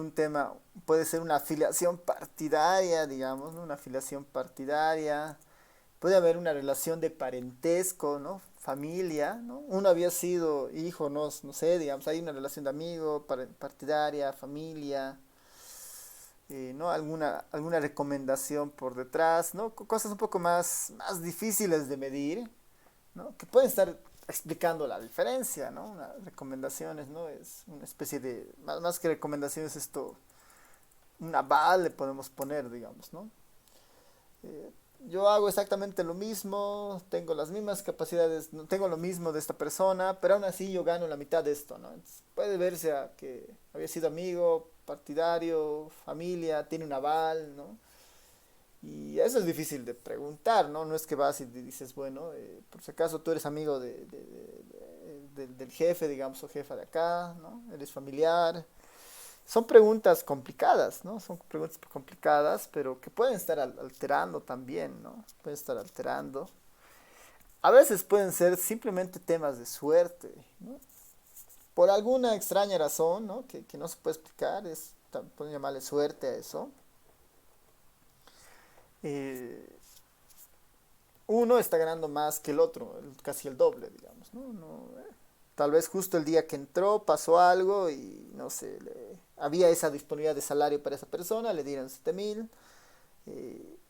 una afiliación partidaria, digamos, ¿no? Una afiliación partidaria. Puede haber una relación de parentesco, ¿no? Familia, ¿no? Uno había sido hijo, no sé, digamos, hay una relación de amigo, partidaria, familia, ¿no? Alguna recomendación por detrás, ¿no? Cosas un poco más difíciles de medir, ¿no? Que pueden estar explicando la diferencia, ¿no? Recomendaciones, ¿no? Es una especie de, más que recomendaciones, esto, un aval le podemos poner, digamos, ¿no? Eh, yo hago exactamente lo mismo, tengo las mismas capacidades, no tengo lo mismo de esta persona, pero aún así yo gano la mitad de esto, ¿no? Entonces, puede verse a que había sido amigo, partidario, familia, tiene un aval, ¿no? Y eso es difícil de preguntar, ¿no? No es que vas y dices, bueno, por si acaso tú eres amigo del jefe, digamos, o jefa de acá, ¿no? Eres familiar. Son preguntas complicadas, ¿no? Son preguntas complicadas, pero que pueden estar alterando también, ¿no? Pueden estar alterando. A veces pueden ser simplemente temas de suerte, ¿no? Por alguna extraña razón, ¿no? Que no se puede explicar, pueden llamarle suerte a eso. Eh, Uno está ganando más que el otro, casi el doble, digamos, ¿no? Tal vez justo el día que entró pasó algo y no sé, había esa disponibilidad de salario para esa persona, le dieron 7.000,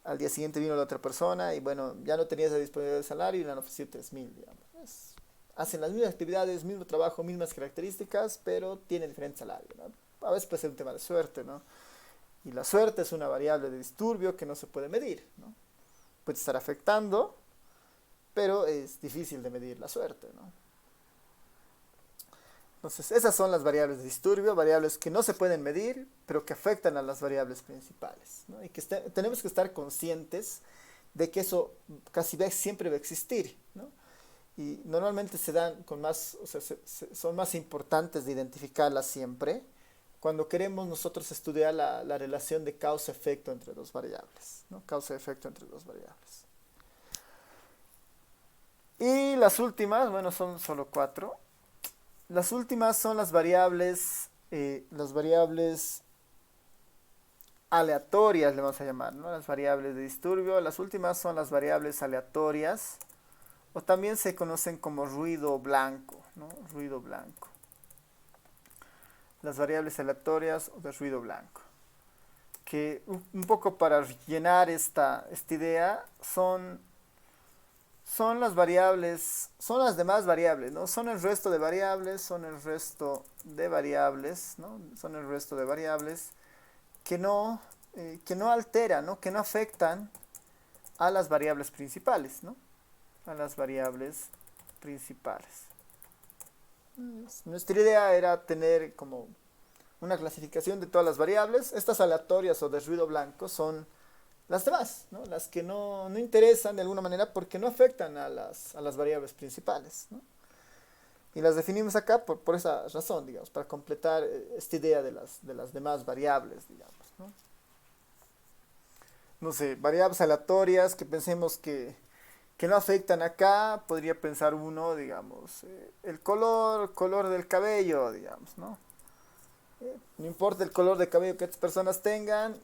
al día siguiente vino la otra persona y bueno, ya no tenía esa disponibilidad de salario y le han ofrecido 3.000, digamos. Hacen las mismas actividades, mismo trabajo, mismas características, pero tienen diferente salario, ¿no? A veces puede ser un tema de suerte, ¿no? Y la suerte es una variable de disturbio que no se puede medir, ¿no? Puede estar afectando, pero es difícil de medir la suerte, ¿no? Entonces, esas son las variables de disturbio, variables que no se pueden medir, pero que afectan a las variables principales, ¿no? Y que tenemos que estar conscientes de que eso casi siempre va a existir, ¿no? Y normalmente se dan con más, o sea, son más importantes de identificarlas siempre cuando queremos nosotros estudiar la relación de causa-efecto entre dos variables, ¿no? Causa-efecto entre dos variables. Y las últimas, bueno, son solo 4. Las últimas son las variables aleatorias, le vamos a llamar, ¿no? Las variables de disturbio. Las últimas son las variables aleatorias, o también se conocen como ruido blanco, ¿no? Ruido blanco. Las variables aleatorias o de ruido blanco. Que un poco para llenar esta idea son las variables, son las demás variables, ¿no? Son el resto de variables, ¿no? Son el resto de variables que no alteran, ¿no? Que no afectan a las variables principales, ¿no? A las variables principales. Nuestra idea era tener como una clasificación de todas las variables. Estas aleatorias o de ruido blanco son las demás, ¿no? Las que no interesan de alguna manera porque no afectan a las variables principales, ¿no? Y las definimos acá por esa razón, digamos, para completar esta idea de las demás variables, digamos, ¿no? No sé, variables aleatorias que pensemos que que no afectan acá, podría pensar uno, digamos, el color del cabello, digamos, ¿no? No importa el color de cabello que estas personas tengan,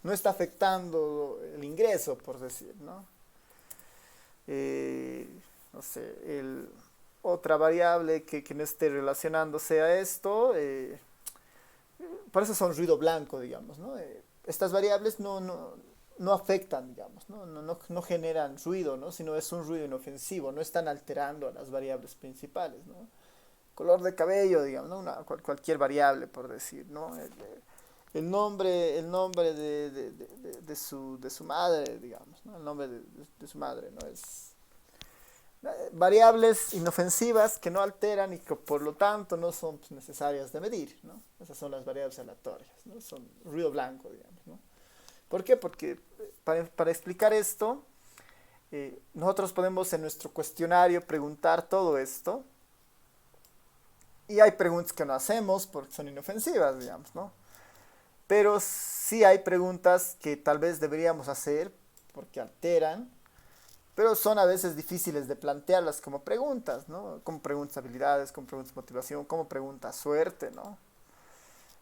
no está afectando el ingreso, por decir, ¿no? No sé, otra variable que no esté relacionándose a esto, por eso son ruido blanco, digamos, ¿no? Estas variables no afectan, digamos, no generan ruido, ¿no? Sino es un ruido inofensivo, no están alterando a las variables principales, ¿no? Color de cabello, digamos, ¿no? Cualquier variable, por decir, ¿no? El nombre de su madre, digamos, ¿no? El nombre de su madre, ¿no? Es variables inofensivas que no alteran y que por lo tanto no son pues, necesarias de medir, ¿no? Esas son las variables aleatorias, ¿no? Son ruido blanco, digamos, ¿no? ¿Por qué? Porque para explicar esto, nosotros podemos en nuestro cuestionario preguntar todo esto y hay preguntas que no hacemos porque son inofensivas, digamos, ¿no? Pero sí hay preguntas que tal vez deberíamos hacer porque alteran, pero son a veces difíciles de plantearlas como preguntas, ¿no? Como preguntas de habilidades, como preguntas de motivación, como preguntas suerte, ¿no?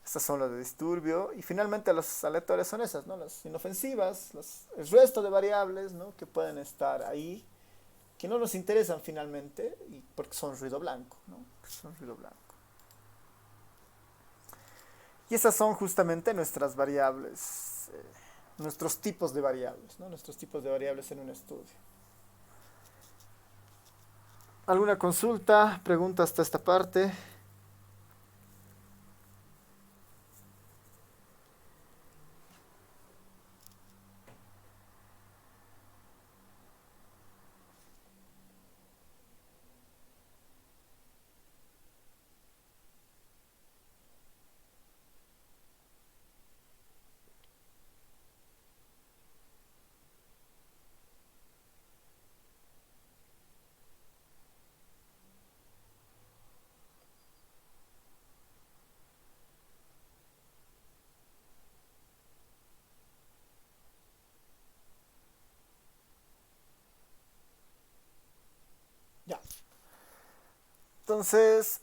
Estas son las de disturbio. Y finalmente las aleatorias son esas, ¿no? Las inofensivas, el resto de variables, ¿no? Que pueden estar ahí, que no nos interesan finalmente, y porque son ruido blanco, ¿no? Son ruido blanco. Y esas son justamente nuestras variables, nuestros tipos de variables, ¿no? Nuestros tipos de variables en un estudio. ¿Alguna consulta, pregunta hasta esta parte? Ya. Entonces,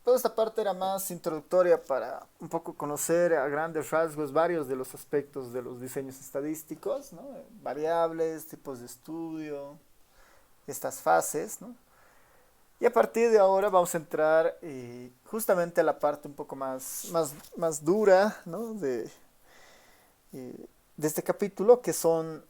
toda esta parte era más introductoria para un poco conocer a grandes rasgos varios de los aspectos de los diseños estadísticos, ¿no? Variables, tipos de estudio, estas fases, ¿no? Y a partir de ahora vamos a entrar justamente a la parte un poco más dura, ¿no? De este capítulo, que son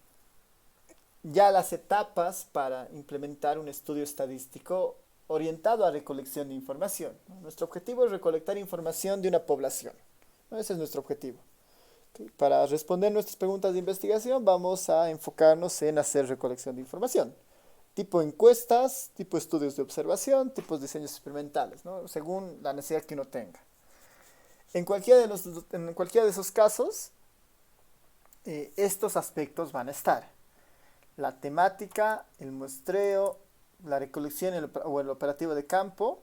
ya las etapas para implementar un estudio estadístico orientado a recolección de información, ¿no? Nuestro objetivo es recolectar información de una población, ¿no? Ese es nuestro objetivo. ¿Okay? Para responder nuestras preguntas de investigación vamos a enfocarnos en hacer recolección de información. Tipo encuestas, tipo estudios de observación, tipos de diseños experimentales, ¿no? Según la necesidad que uno tenga. En cualquiera de esos casos, estos aspectos van a estar. La temática, el muestreo, la recolección o el operativo de campo,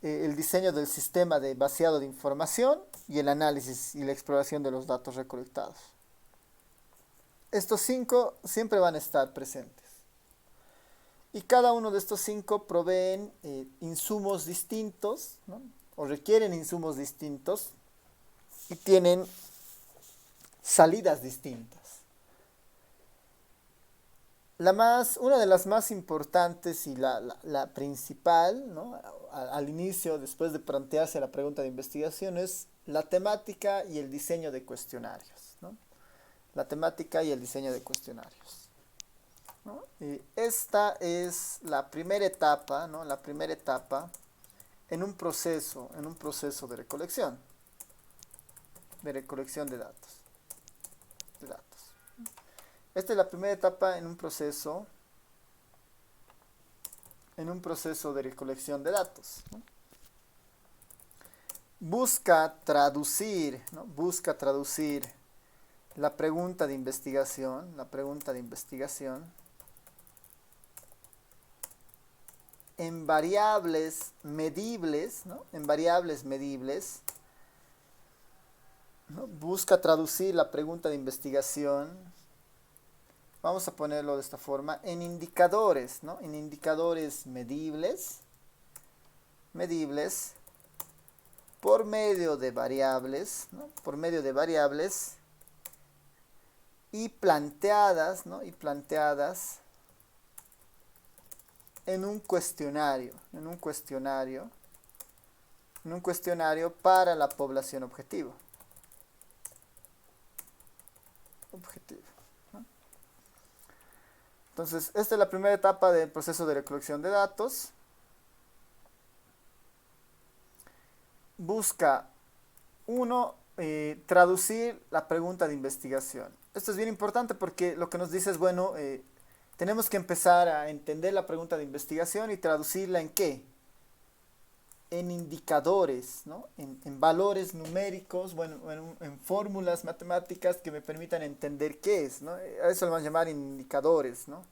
el diseño del sistema de vaciado de información y el análisis y la exploración de los datos recolectados. Estos 5 siempre van a estar presentes. Y cada uno de estos 5 proveen insumos distintos, ¿no? O requieren insumos distintos y tienen salidas distintas. Una de las más importantes y la principal, ¿no? Al inicio, después de plantearse la pregunta de investigación, es la temática y el diseño de cuestionarios, ¿no? La temática y el diseño de cuestionarios, ¿no? Y esta es la primera etapa, ¿no? La primera etapa en un proceso de recolección de datos. Esta es la primera etapa en un proceso de recolección de datos, ¿no? Busca traducir la pregunta de investigación en variables medibles, ¿no? ¿No? Busca traducir la pregunta de investigación vamos a ponerlo de esta forma, en indicadores, ¿no? En indicadores medibles por medio de variables, ¿no? Por medio de variables y planteadas, ¿no? Y planteadas en un cuestionario para la población objetivo. ¿No? Entonces, esta es la primera etapa del proceso de recolección de datos. Busca, uno, traducir la pregunta de investigación. Esto es bien importante porque lo que nos dice es, bueno, tenemos que empezar a entender la pregunta de investigación y traducirla ¿en qué? En indicadores, ¿no? En valores numéricos, bueno, en fórmulas matemáticas que me permitan entender qué es, ¿no? A eso lo vamos a llamar indicadores, ¿no?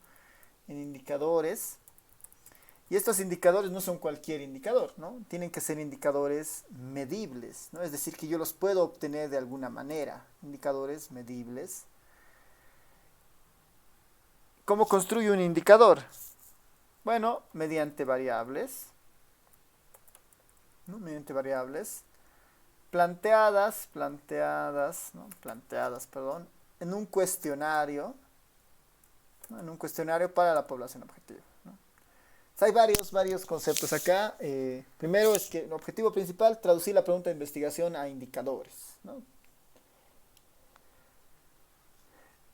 En indicadores. Y estos indicadores no son cualquier indicador, ¿no? Tienen que ser indicadores medibles, ¿no? Es decir, que yo los puedo obtener de alguna manera. Indicadores medibles. ¿Cómo construyo un indicador? Bueno, mediante variables, ¿no? Mediante variables planteadas, en un cuestionario, ¿no? En un cuestionario para la población objetivo, ¿no? Hay varios conceptos acá. Primero es que el objetivo principal, traducir la pregunta de investigación a indicadores, ¿no?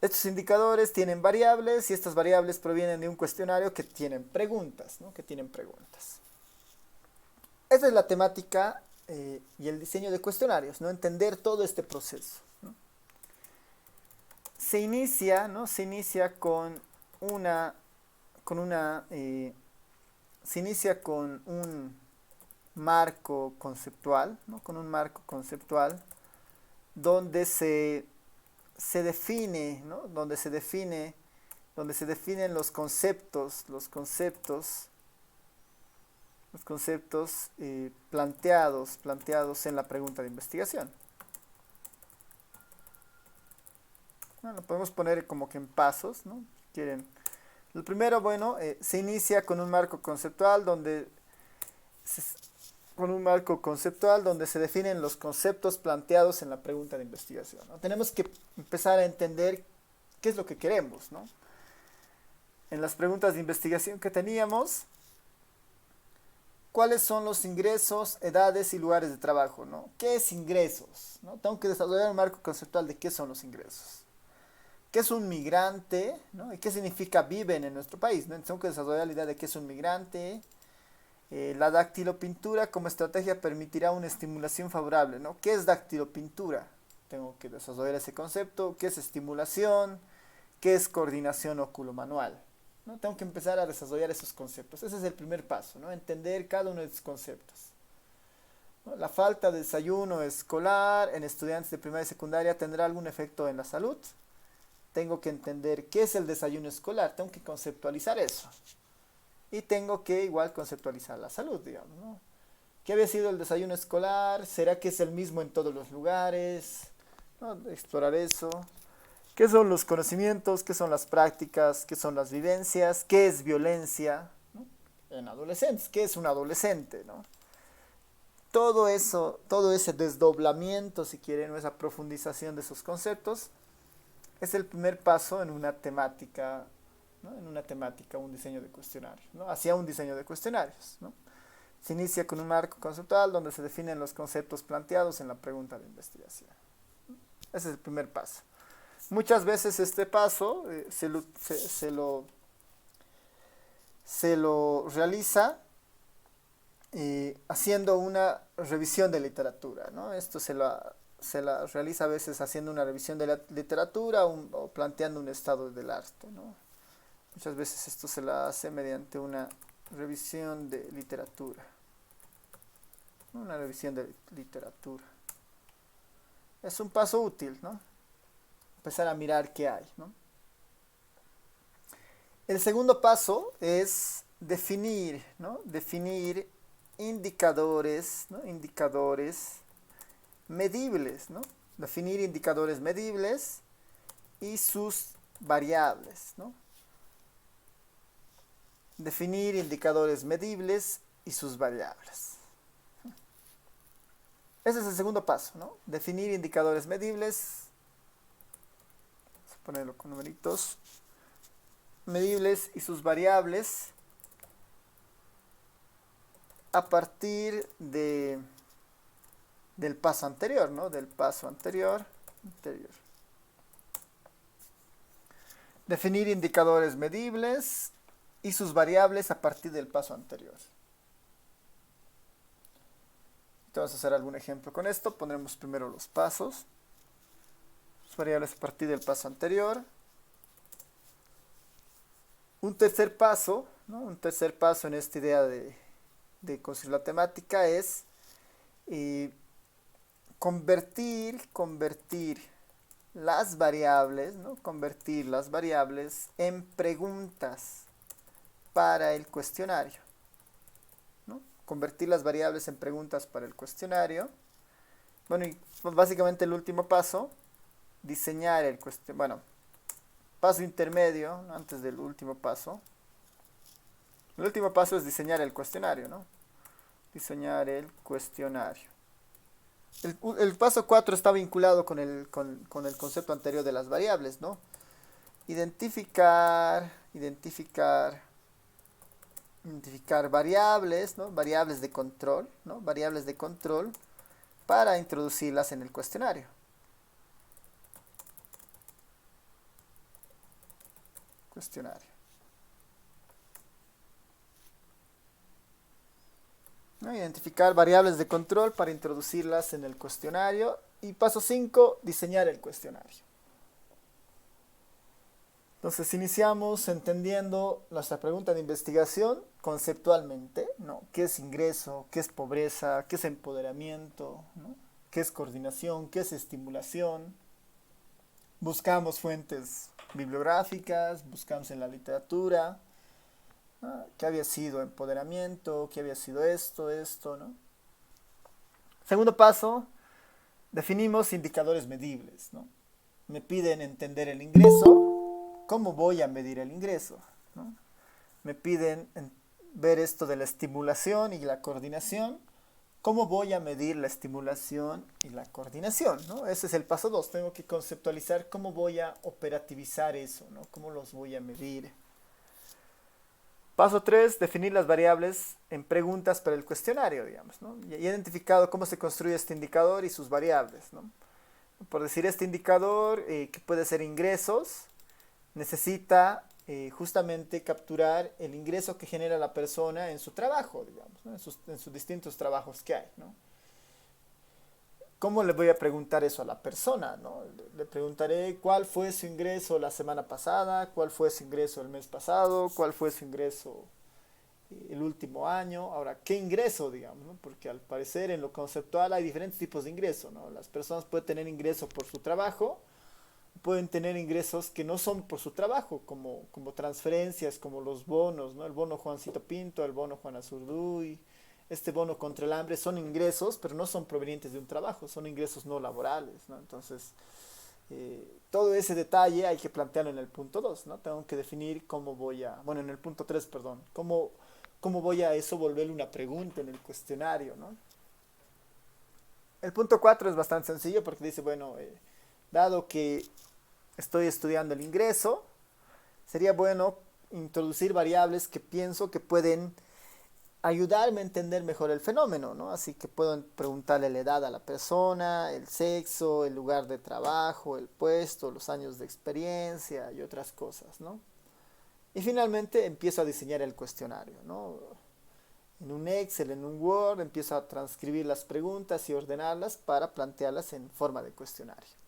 Estos indicadores tienen variables y estas variables provienen de un cuestionario que tienen preguntas, ¿no? Que tienen preguntas. Esa es la temática y el diseño de cuestionarios, ¿no? Entender todo este proceso, ¿no? Se inicia, ¿no? Se inicia con un marco conceptual, ¿no? Con un marco conceptual donde se define, ¿no? Donde se definen los conceptos planteados en la pregunta de investigación. Bueno, lo podemos poner como que en pasos, ¿no? Si quieren. El primero, bueno, se inicia con un marco conceptual donde se definen los conceptos planteados en la pregunta de investigación, ¿no? Tenemos que empezar a entender qué es lo que queremos, ¿no? En las preguntas de investigación que teníamos, ¿cuáles son los ingresos, edades y lugares de trabajo, ¿no? ¿Qué es ingresos? ¿No? Tengo que desarrollar un marco conceptual de qué son los ingresos. ¿Qué es un migrante? ¿No? ¿Y qué significa viven en nuestro país? ¿No? Entonces tengo que desarrollar la idea de qué es un migrante. La dactilopintura como estrategia permitirá una estimulación favorable, ¿no? ¿Qué es dactilopintura? Tengo que desarrollar ese concepto. ¿Qué es estimulación? ¿Qué es coordinación óculo-manual? ¿No? Tengo que empezar a desarrollar esos conceptos. Ese es el primer paso, ¿no? Entender cada uno de esos conceptos, ¿no? La falta de desayuno escolar en estudiantes de primaria y secundaria tendrá algún efecto en la salud. Tengo que entender qué es el desayuno escolar. Tengo que conceptualizar eso. Y tengo que igual conceptualizar la salud, digamos, ¿no? ¿Qué había sido el desayuno escolar? ¿Será que es el mismo en todos los lugares? ¿No? Explorar eso. ¿Qué son los conocimientos? ¿Qué son las prácticas? ¿Qué son las vivencias? ¿Qué es violencia? ¿No? En adolescentes. ¿Qué es un adolescente? ¿No? Todo eso, todo ese desdoblamiento, si quieren, o esa profundización de esos conceptos, es el primer paso en una temática, ¿no? En una temática, un diseño de cuestionarios, ¿no? Hacia un diseño de cuestionarios, ¿no? Se inicia con un marco conceptual donde se definen los conceptos planteados en la pregunta de investigación. Ese es el primer paso. Muchas veces este paso se lo realiza haciendo una revisión de literatura, ¿no? Esto se la realiza a veces haciendo una revisión de la literatura o planteando un estado del arte, ¿no? Muchas veces esto se la hace mediante una revisión de literatura. Una revisión de literatura. Es un paso útil, ¿no? Empezar a mirar qué hay, ¿no? El segundo paso es definir, ¿no? Definir indicadores, ¿no? Indicadores medibles, ¿no? Definir indicadores medibles y sus variables, ¿no? Definir indicadores medibles y sus variables. Ese es el segundo paso, ¿no? Definir indicadores medibles. Vamos a ponerlo con numeritos. Medibles y sus variables a partir del paso anterior, ¿no? Del paso anterior. Definir indicadores medibles y sus variables a partir del paso anterior. Vamos a hacer algún ejemplo con esto. Pondremos primero los pasos. Sus variables a partir del paso anterior. Un tercer paso, ¿no? Un tercer paso en esta idea de construir la temática es convertir las variables, ¿no? Convertir las variables en preguntas para el cuestionario, ¿no? Convertir las variables en preguntas para el cuestionario. Bueno, y básicamente el último paso, diseñar el cuestionario. Bueno, paso intermedio, ¿no? Antes del último paso. El último paso es diseñar el cuestionario, ¿no? Diseñar el cuestionario. El paso 4 está vinculado con el concepto anterior de las variables, ¿no? Identificar variables, ¿no? Variables de control, ¿no? Variables de control para introducirlas en el cuestionario. ¿No? Identificar variables de control para introducirlas en el cuestionario. Y paso 5, diseñar el cuestionario. Entonces iniciamos entendiendo nuestra pregunta de investigación conceptualmente, ¿no? ¿Qué es ingreso? ¿Qué es pobreza? ¿Qué es empoderamiento? ¿No? ¿Qué es coordinación? ¿Qué es estimulación? Buscamos fuentes bibliográficas, buscamos en la literatura, ¿no? ¿Qué había sido empoderamiento? ¿Qué había sido esto, ¿no? Segundo paso, definimos indicadores medibles, ¿no? Me piden entender el ingreso. ¿Cómo voy a medir el ingreso? ¿No? Me piden ver esto de la estimulación y la coordinación. ¿Cómo voy a medir la estimulación y la coordinación? ¿No? Ese es el paso 2. Tengo que conceptualizar cómo voy a operativizar eso, ¿no? Cómo los voy a medir. Paso 3, definir las variables en preguntas para el cuestionario, digamos, ¿no? Y he identificado cómo se construye este indicador y sus variables, ¿no? Por decir, este indicador, que puede ser ingresos, necesita justamente capturar el ingreso que genera la persona en su trabajo, digamos, ¿no? en sus distintos trabajos que hay, ¿no? ¿Cómo le voy a preguntar eso a la persona, ¿no? Le preguntaré cuál fue su ingreso la semana pasada, cuál fue su ingreso el mes pasado, cuál fue su ingreso el último año. Ahora, ¿qué ingreso, digamos, ¿no? Porque al parecer en lo conceptual hay diferentes tipos de ingreso, ¿no? Las personas pueden tener ingreso por su trabajo, pueden tener ingresos que no son por su trabajo, como transferencias, como los bonos, ¿no? El bono Juancito Pinto, el bono Juana Zurduy, este bono contra el hambre, son ingresos, pero no son provenientes de un trabajo, son ingresos no laborales, ¿no? Entonces, todo ese detalle hay que plantearlo en el punto 2, ¿no? Tengo que definir cómo voy a, bueno, en el punto 3, perdón, cómo voy a eso volverle una pregunta en el cuestionario, ¿no? El punto 4 es bastante sencillo porque dice, bueno, dado que estoy estudiando el ingreso, sería bueno introducir variables que pienso que pueden ayudarme a entender mejor el fenómeno, ¿no? Así que puedo preguntarle la edad a la persona, el sexo, el lugar de trabajo, el puesto, los años de experiencia y otras cosas, ¿no? Y finalmente empiezo a diseñar el cuestionario, ¿no? En un Excel, en un Word, empiezo a transcribir las preguntas y ordenarlas para plantearlas en forma de cuestionario.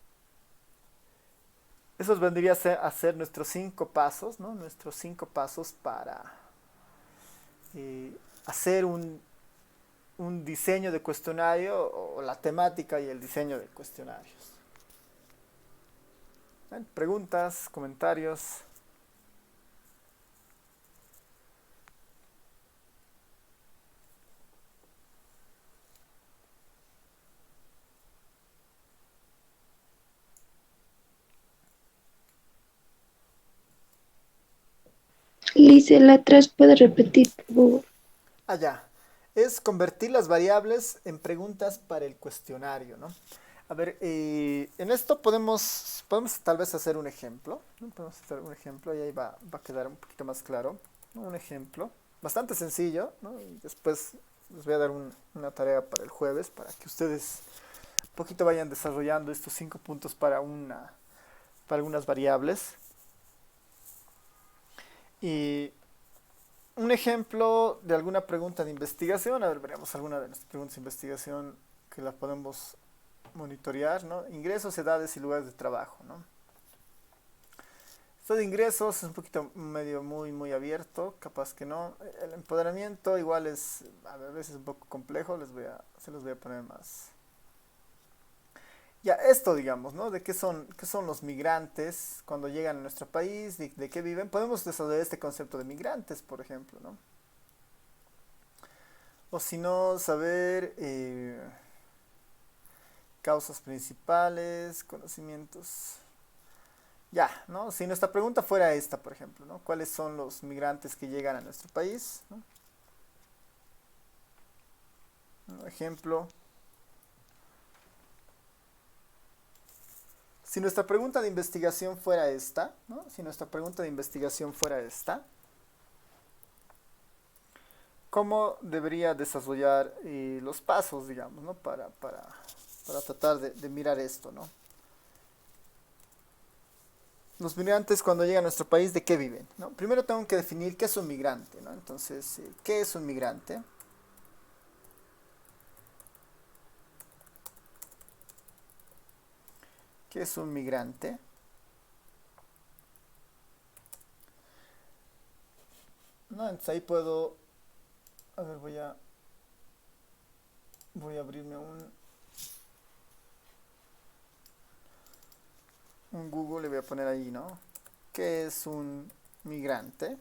Esos vendrían a ser nuestros 5 pasos, ¿no? Nuestros 5 pasos para hacer un diseño de cuestionario, o la temática y el diseño de cuestionarios. ¿Ven? Preguntas, comentarios. hice la atrás, ¿puede repetir, por favor? Allá. Es convertir las variables en preguntas para el cuestionario, ¿no? A ver, en esto podemos tal vez hacer un ejemplo, ¿no? Podemos hacer un ejemplo y ahí va a quedar un poquito más claro, ¿no? Un ejemplo bastante sencillo, ¿no? Y después les voy a dar una tarea para el jueves para que ustedes un poquito vayan desarrollando estos 5 puntos para algunas variables. Y un ejemplo de alguna pregunta de investigación, a ver, veremos alguna de nuestras preguntas de investigación que la podemos monitorear, ¿no? Ingresos, edades y lugares de trabajo, ¿no? Esto de ingresos es un poquito medio muy abierto, capaz que no. El empoderamiento igual es a veces un poco complejo, se los voy a poner más. Ya, esto digamos, ¿no? De qué son los migrantes cuando llegan a nuestro país, de qué viven. Podemos desarrollar este concepto de migrantes, por ejemplo, ¿no? O si no, saber causas principales, conocimientos. Ya, ¿no? Si nuestra pregunta fuera esta, por ejemplo, ¿no? ¿Cuáles son los migrantes que llegan a nuestro país? ¿No? Un ejemplo. Si nuestra pregunta de investigación fuera esta, ¿no? Si nuestra pregunta de investigación fuera esta, ¿cómo debería desarrollar los pasos, digamos, ¿no? Para tratar de mirar esto, ¿no? Los migrantes cuando llegan a nuestro país, ¿de qué viven? ¿No? Primero tengo que definir qué es un migrante, ¿no? Entonces, ¿qué es un migrante? ¿Qué es un migrante? No, entonces ahí puedo, a ver, voy a abrirme un Google, le voy a poner ahí, ¿no? ¿Qué es un migrante?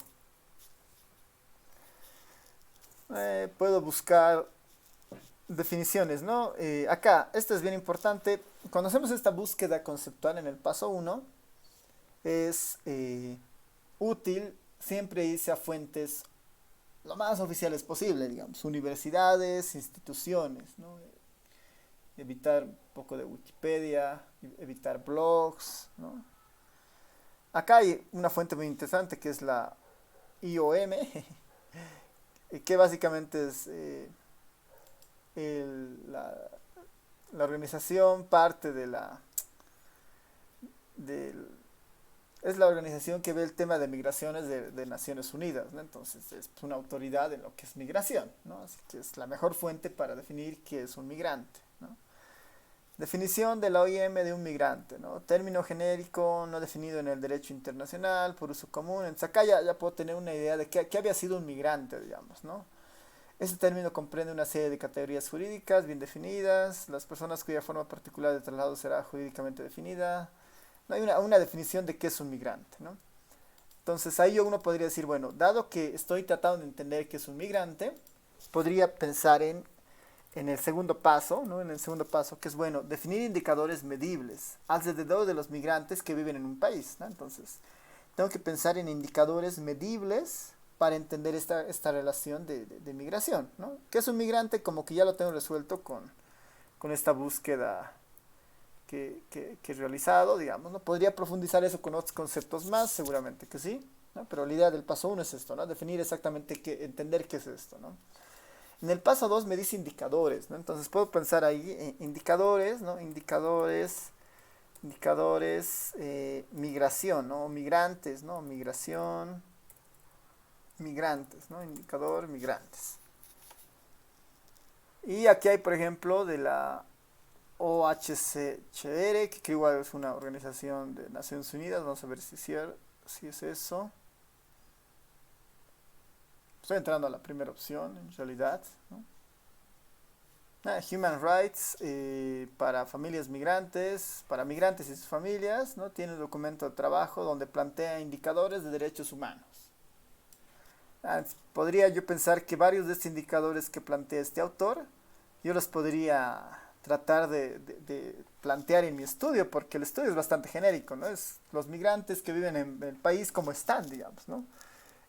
Puedo buscar definiciones, ¿no? Acá, esto es bien importante. Cuando hacemos esta búsqueda conceptual en el paso 1, es útil siempre irse a fuentes lo más oficiales posible, digamos, universidades, instituciones, ¿no? Evitar un poco de Wikipedia, evitar blogs, ¿no? Acá hay una fuente muy interesante que es la IOM, que básicamente es la organización parte es la organización que ve el tema de migraciones de Naciones Unidas, ¿no? Entonces es una autoridad en lo que es migración, ¿no? Así que es la mejor fuente para definir qué es un migrante, ¿no? Definición de la OIM de un migrante, ¿no? Término genérico no definido en el derecho internacional por uso común. Entonces acá ya puedo tener una idea de qué había sido un migrante, digamos, ¿no? Este término comprende una serie de categorías jurídicas bien definidas. Las personas cuya forma particular de traslado será jurídicamente definida. No hay una definición de qué es un migrante, ¿no? Entonces ahí uno podría decir, bueno, dado que estoy tratando de entender qué es un migrante, podría pensar en el segundo paso, ¿no? En el segundo paso, que es, bueno, definir indicadores medibles alrededor de los migrantes que viven en un país, ¿no? Entonces, tengo que pensar en indicadores medibles para entender esta relación de migración, ¿no? ¿Qué es un migrante? Como que ya lo tengo resuelto con esta búsqueda que he realizado, digamos, ¿no? Podría profundizar eso con otros conceptos más, seguramente que sí, ¿no? Pero la idea del paso 1 es esto, ¿no? Definir exactamente entender qué es esto, ¿no? En el paso 2 me dice indicadores, ¿no? Entonces puedo pensar ahí en indicadores, ¿no? Indicadores, migración, ¿no? Migrantes, ¿no? Migración, migrantes, ¿no? Indicador, migrantes. Y aquí hay, por ejemplo, de la OHCHR, que igual es una organización de Naciones Unidas. Vamos a ver si es eso. Estoy entrando a la primera opción, en realidad, ¿no? Human Rights para familias migrantes, para migrantes y sus familias, ¿no? Tiene un documento de trabajo donde plantea indicadores de derechos humanos. Podría yo pensar que varios de estos indicadores que plantea este autor, yo los podría tratar de plantear en mi estudio, porque el estudio es bastante genérico, ¿no? Es los migrantes que viven en el país como están, digamos, ¿no?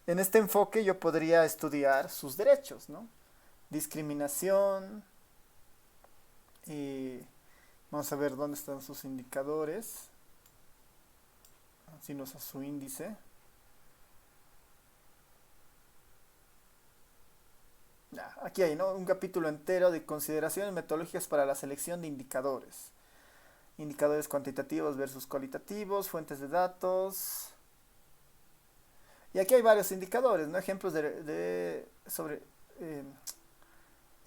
En este enfoque yo podría estudiar sus derechos, ¿no? Discriminación, y vamos a ver dónde están sus indicadores, así nos a su índice. Ya, aquí hay, ¿no? Un capítulo entero de consideraciones metodológicas para la selección de indicadores. Indicadores cuantitativos versus cualitativos, fuentes de datos. Y aquí hay varios indicadores, ¿no? Ejemplos eh,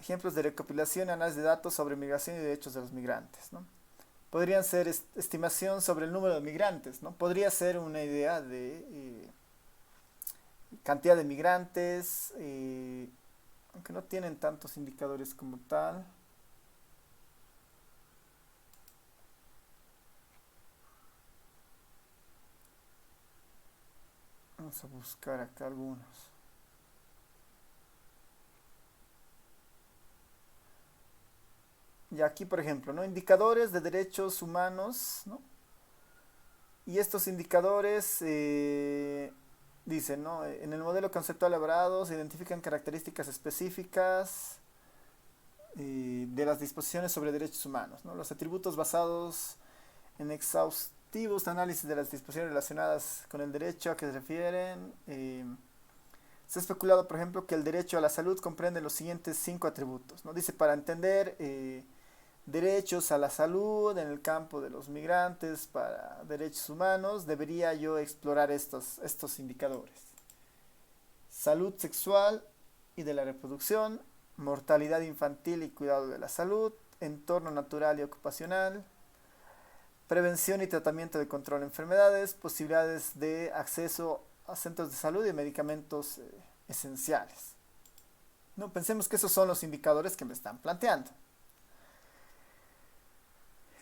ejemplos de recopilación y análisis de datos sobre migración y derechos de los migrantes, ¿no? Podrían ser estimación sobre el número de migrantes, ¿no? Podría ser una idea de cantidad de migrantes, aunque no tienen tantos indicadores como tal. Vamos a buscar acá algunos. Y aquí, por ejemplo, ¿no? Indicadores de derechos humanos, ¿no? Y estos indicadores dicen, ¿no? En el modelo conceptual elaborado se identifican características específicas de las disposiciones sobre derechos humanos, ¿no? Los atributos basados en exhaustivos análisis de las disposiciones relacionadas con el derecho a que se refieren. Se ha especulado, por ejemplo, que el derecho a la salud comprende los siguientes 5 atributos, ¿no? Dice, para entender derechos a la salud en el campo de los migrantes, para derechos humanos, debería yo explorar estos indicadores. Salud sexual y de la reproducción, mortalidad infantil y cuidado de la salud, entorno natural y ocupacional, prevención y tratamiento de control de enfermedades, posibilidades de acceso a centros de salud y medicamentos esenciales. No, pensemos que esos son los indicadores que me están planteando.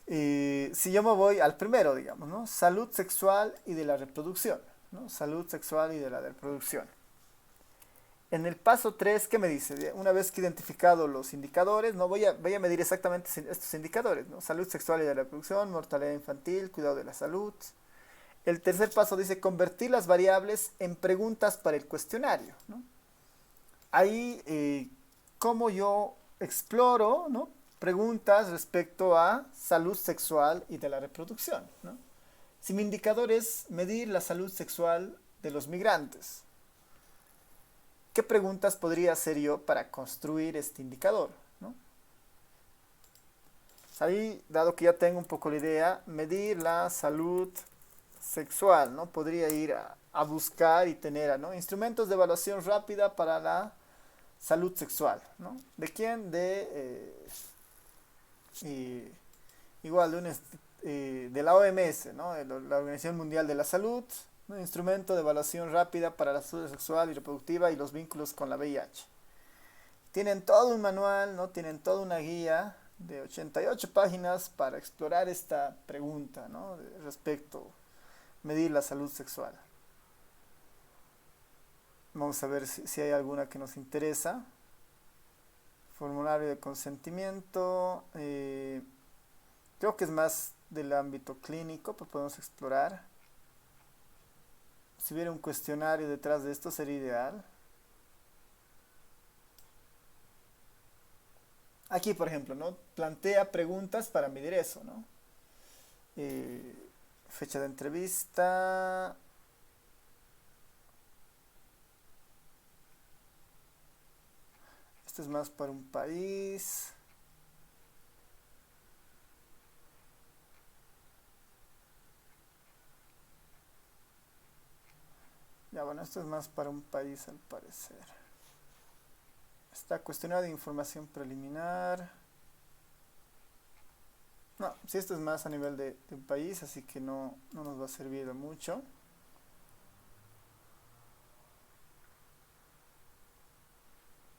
Si yo me voy al primero, digamos, ¿no? Salud sexual y de la reproducción, ¿no? Salud sexual y de la reproducción. En el paso 3, ¿qué me dice? Una vez que he identificado los indicadores, ¿no? voy a medir exactamente estos indicadores, ¿no? Salud sexual y de la reproducción, mortalidad infantil, cuidado de la salud. El tercer paso dice convertir las variables en preguntas para el cuestionario, ¿no? Ahí, cómo yo exploro, ¿no? Preguntas respecto a salud sexual y de la reproducción, ¿no? Si mi indicador es medir la salud sexual de los migrantes, ¿qué preguntas podría hacer yo para construir este indicador, ¿no? Ahí, dado que ya tengo un poco la idea, medir la salud sexual, ¿no? Podría ir a buscar y tener, ¿no? Instrumentos de evaluación rápida para la salud sexual, ¿no? ¿De quién? Igual de la OMS, ¿no? La Organización Mundial de la Salud, ¿no? Instrumento de evaluación rápida para la salud sexual y reproductiva y los vínculos con la VIH. Tienen todo un manual, ¿no? Tienen toda una guía de 88 páginas para explorar esta pregunta, ¿no? Respecto a medir la salud sexual. Vamos a ver si hay alguna que nos interesa. Formulario de consentimiento. Creo que es más del ámbito clínico, pero podemos explorar. Si hubiera un cuestionario detrás de esto sería ideal. Aquí, por ejemplo, ¿no? Plantea preguntas para medir eso, ¿no? Fecha de entrevista. Esto es más para un país. Ya, bueno, esto es más para un país al parecer. Está cuestionario de información preliminar. No, si esto es más a nivel de un país, así que no nos va a servir de mucho.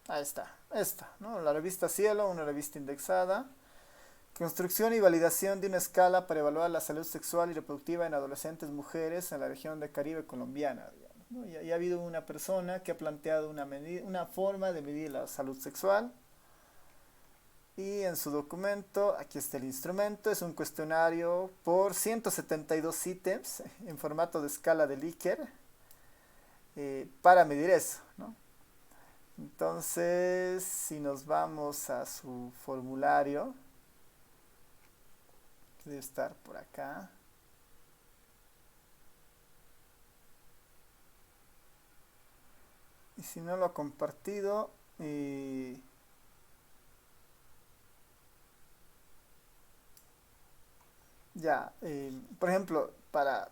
Ahí está, esta, ¿no? La revista Cielo, una revista indexada. Construcción y validación de una escala para evaluar la salud sexual y reproductiva en adolescentes mujeres en la región del Caribe colombiana, digamos, ¿no? Y ha habido una persona que ha planteado una forma de medir la salud sexual. Y en su documento, aquí está el instrumento, es un cuestionario por 172 ítems en formato de escala de Likert. para medir eso, ¿no? Entonces, si nos vamos a su formulario, que debe estar por acá. Y si no lo ha compartido, ya, por ejemplo, para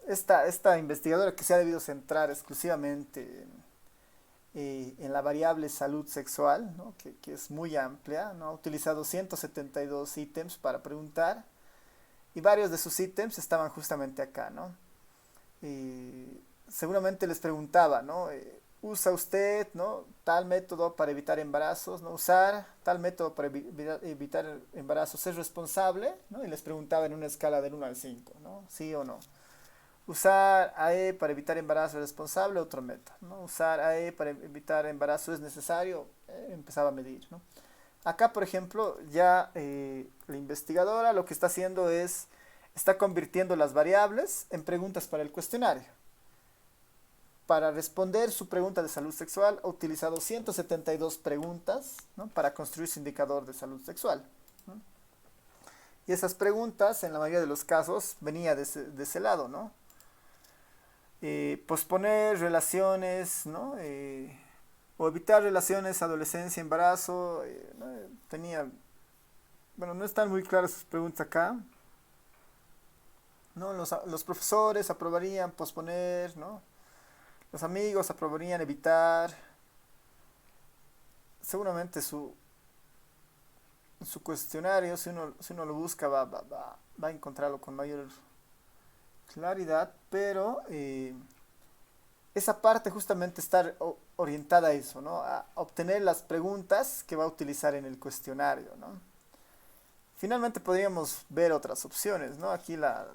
esta investigadora que se ha debido centrar exclusivamente en la variable salud sexual, ¿no? Que es muy amplia, ¿no? Ha utilizado 172 ítems para preguntar y varios de sus ítems estaban justamente acá, ¿no? Seguramente les preguntaba, ¿no? ¿Usa usted, ¿no? tal método para evitar embarazos? ¿No? Usar tal método para evitar embarazos es responsable, ¿no? Y les preguntaba en una escala del 1 al 5, ¿no? ¿Sí o no? Usar AE para evitar embarazo es responsable, otro método, ¿no? Usar AE para evitar embarazo es necesario, empezaba a medir, ¿no? Acá, por ejemplo, ya la investigadora lo que está haciendo es, está convirtiendo las variables en preguntas para el cuestionario. Para responder su pregunta de salud sexual, ha utilizado 172 preguntas, ¿no? para construir su indicador de salud sexual, ¿no? Y esas preguntas, en la mayoría de los casos, venía de ese lado, ¿no? Posponer relaciones, ¿no? O evitar relaciones, adolescencia, embarazo, ¿no? Tenía, bueno, no están muy claras sus preguntas acá, ¿no? Los profesores aprobarían posponer, ¿no? Los amigos aprobarían evitar. Seguramente su cuestionario, si uno lo busca, va a encontrarlo con mayor claridad, pero esa parte justamente está orientada a eso, ¿no? A obtener las preguntas que va a utilizar en el cuestionario, ¿no? Finalmente podríamos ver otras opciones, ¿no? Aquí la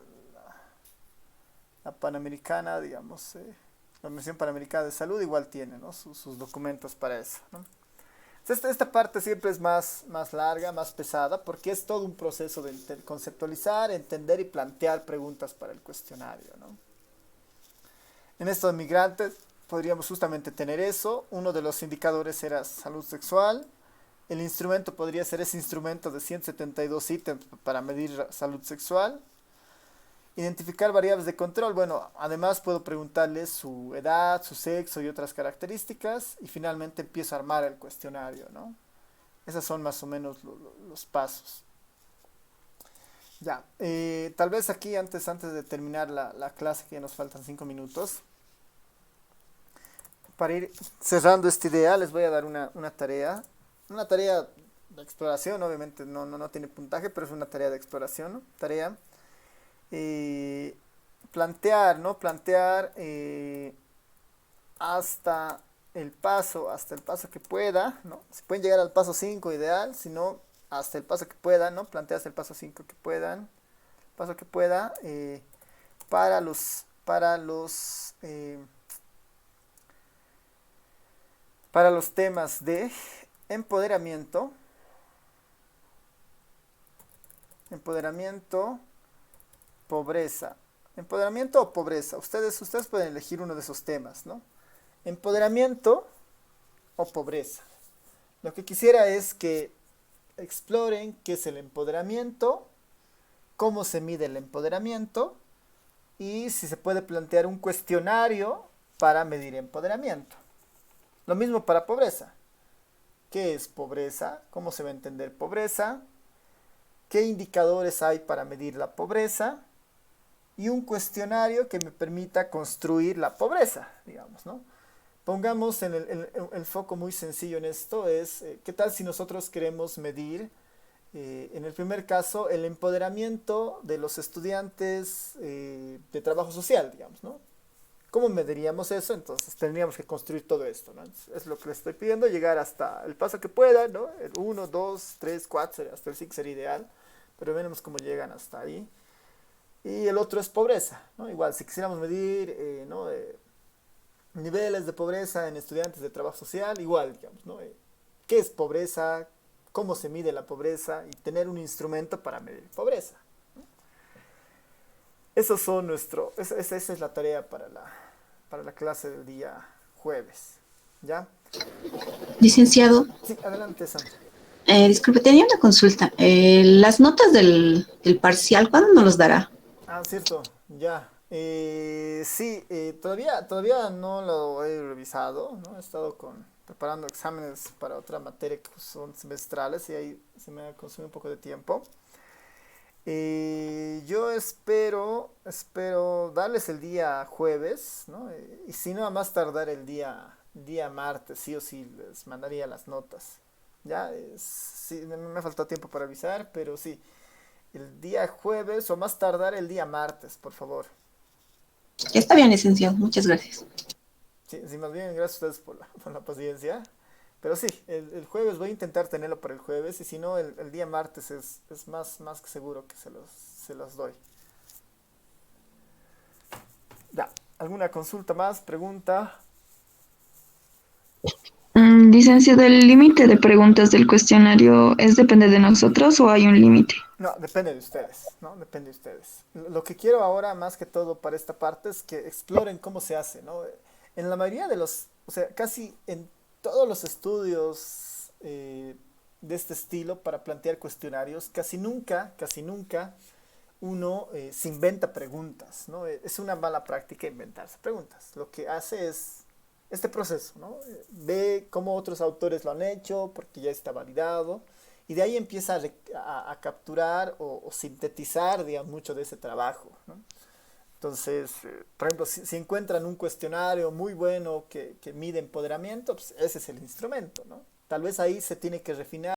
Panamericana, digamos, la Organización Panamericana de Salud igual tiene, ¿no? sus documentos para eso, ¿no? Esta parte siempre es más larga, más pesada, porque es todo un proceso de conceptualizar, entender y plantear preguntas para el cuestionario, ¿no? En estos migrantes podríamos justamente tener eso. Uno de los indicadores era salud sexual. El instrumento podría ser ese instrumento de 172 ítems para medir salud sexual. Identificar variables de control. Bueno, además puedo preguntarles su edad, su sexo y otras características. Y finalmente empiezo a armar el cuestionario, ¿no? Esos son más o menos los pasos. Ya, tal vez aquí antes de terminar la clase, que ya nos faltan 5 minutos. Para ir cerrando esta idea, les voy a dar una tarea. Una tarea de exploración, obviamente no tiene puntaje, pero es una tarea de exploración, ¿no? Tarea. Plantear, ¿no? Plantear hasta el paso que pueda, ¿no? Si pueden llegar al paso 5 ideal, si no, hasta el paso que puedan, ¿no? Plantear hasta el paso 5 que puedan, paso que pueda, para los temas de empoderamiento, pobreza. Empoderamiento o pobreza. Ustedes pueden elegir uno de esos temas, ¿no? Empoderamiento o pobreza. Lo que quisiera es que exploren qué es el empoderamiento, cómo se mide el empoderamiento y si se puede plantear un cuestionario para medir empoderamiento. Lo mismo para pobreza. ¿Qué es pobreza? ¿Cómo se va a entender pobreza? ¿Qué indicadores hay para medir la pobreza? Y un cuestionario que me permita construir la pobreza, digamos, ¿no? Pongamos el foco muy sencillo en esto, es ¿qué tal si nosotros queremos medir, en el primer caso, el empoderamiento de los estudiantes de trabajo social, digamos, ¿no? ¿Cómo mediríamos eso? Entonces tendríamos que construir todo esto, ¿no? Es lo que les estoy pidiendo, llegar hasta el paso que pueda, ¿no? El 1, 2, 3, 4, hasta el 5 sería ideal, pero veremos cómo llegan hasta ahí. Y el otro es pobreza, ¿no? Igual, si quisiéramos medir niveles de pobreza en estudiantes de trabajo social, igual, digamos, ¿no? ¿Qué es pobreza? ¿Cómo se mide la pobreza? Y tener un instrumento para medir pobreza, ¿no? Esa es la tarea para para la clase del día jueves. ¿Ya? Licenciado, Sí, adelante, Sandra. disculpe, tenía una consulta. Las notas del parcial, ¿cuándo nos los dará? Ah, cierto, ya. Sí, todavía no lo he revisado, ¿no? He estado preparando exámenes para otra materia que son semestrales y ahí se me ha consumido un poco de tiempo. Yo espero darles el día jueves, ¿no? Y si no, a más tardar el día martes, sí o sí, les mandaría las notas. Ya, sí, me faltó tiempo para avisar, pero sí, el día jueves o más tardar el día martes, por favor. Está bien, licenciado. Muchas gracias. Sí, sí, más bien, gracias a ustedes por la paciencia. Pero sí, el jueves voy a intentar tenerlo para el jueves y si no, el día martes es más que seguro que se los doy. Ya, ¿alguna consulta más? ¿Pregunta? Licenciado, ¿el límite de preguntas del cuestionario depende de nosotros o hay un límite? No, depende de ustedes, ¿no? Depende de ustedes. Lo que quiero ahora, más que todo para esta parte, es que exploren cómo se hace, ¿no? En la mayoría o sea, casi en todos los estudios de este estilo para plantear cuestionarios, casi nunca uno se inventa preguntas, ¿no? Es una mala práctica inventarse preguntas. Lo que hace es este proceso, ¿no? Ve cómo otros autores lo han hecho, porque ya está validado, y de ahí empieza a capturar o sintetizar, digamos, mucho de ese trabajo, ¿no? Entonces, por ejemplo, si encuentran un cuestionario muy bueno que mide empoderamiento, pues ese es el instrumento, ¿no? Tal vez ahí se tiene que refinar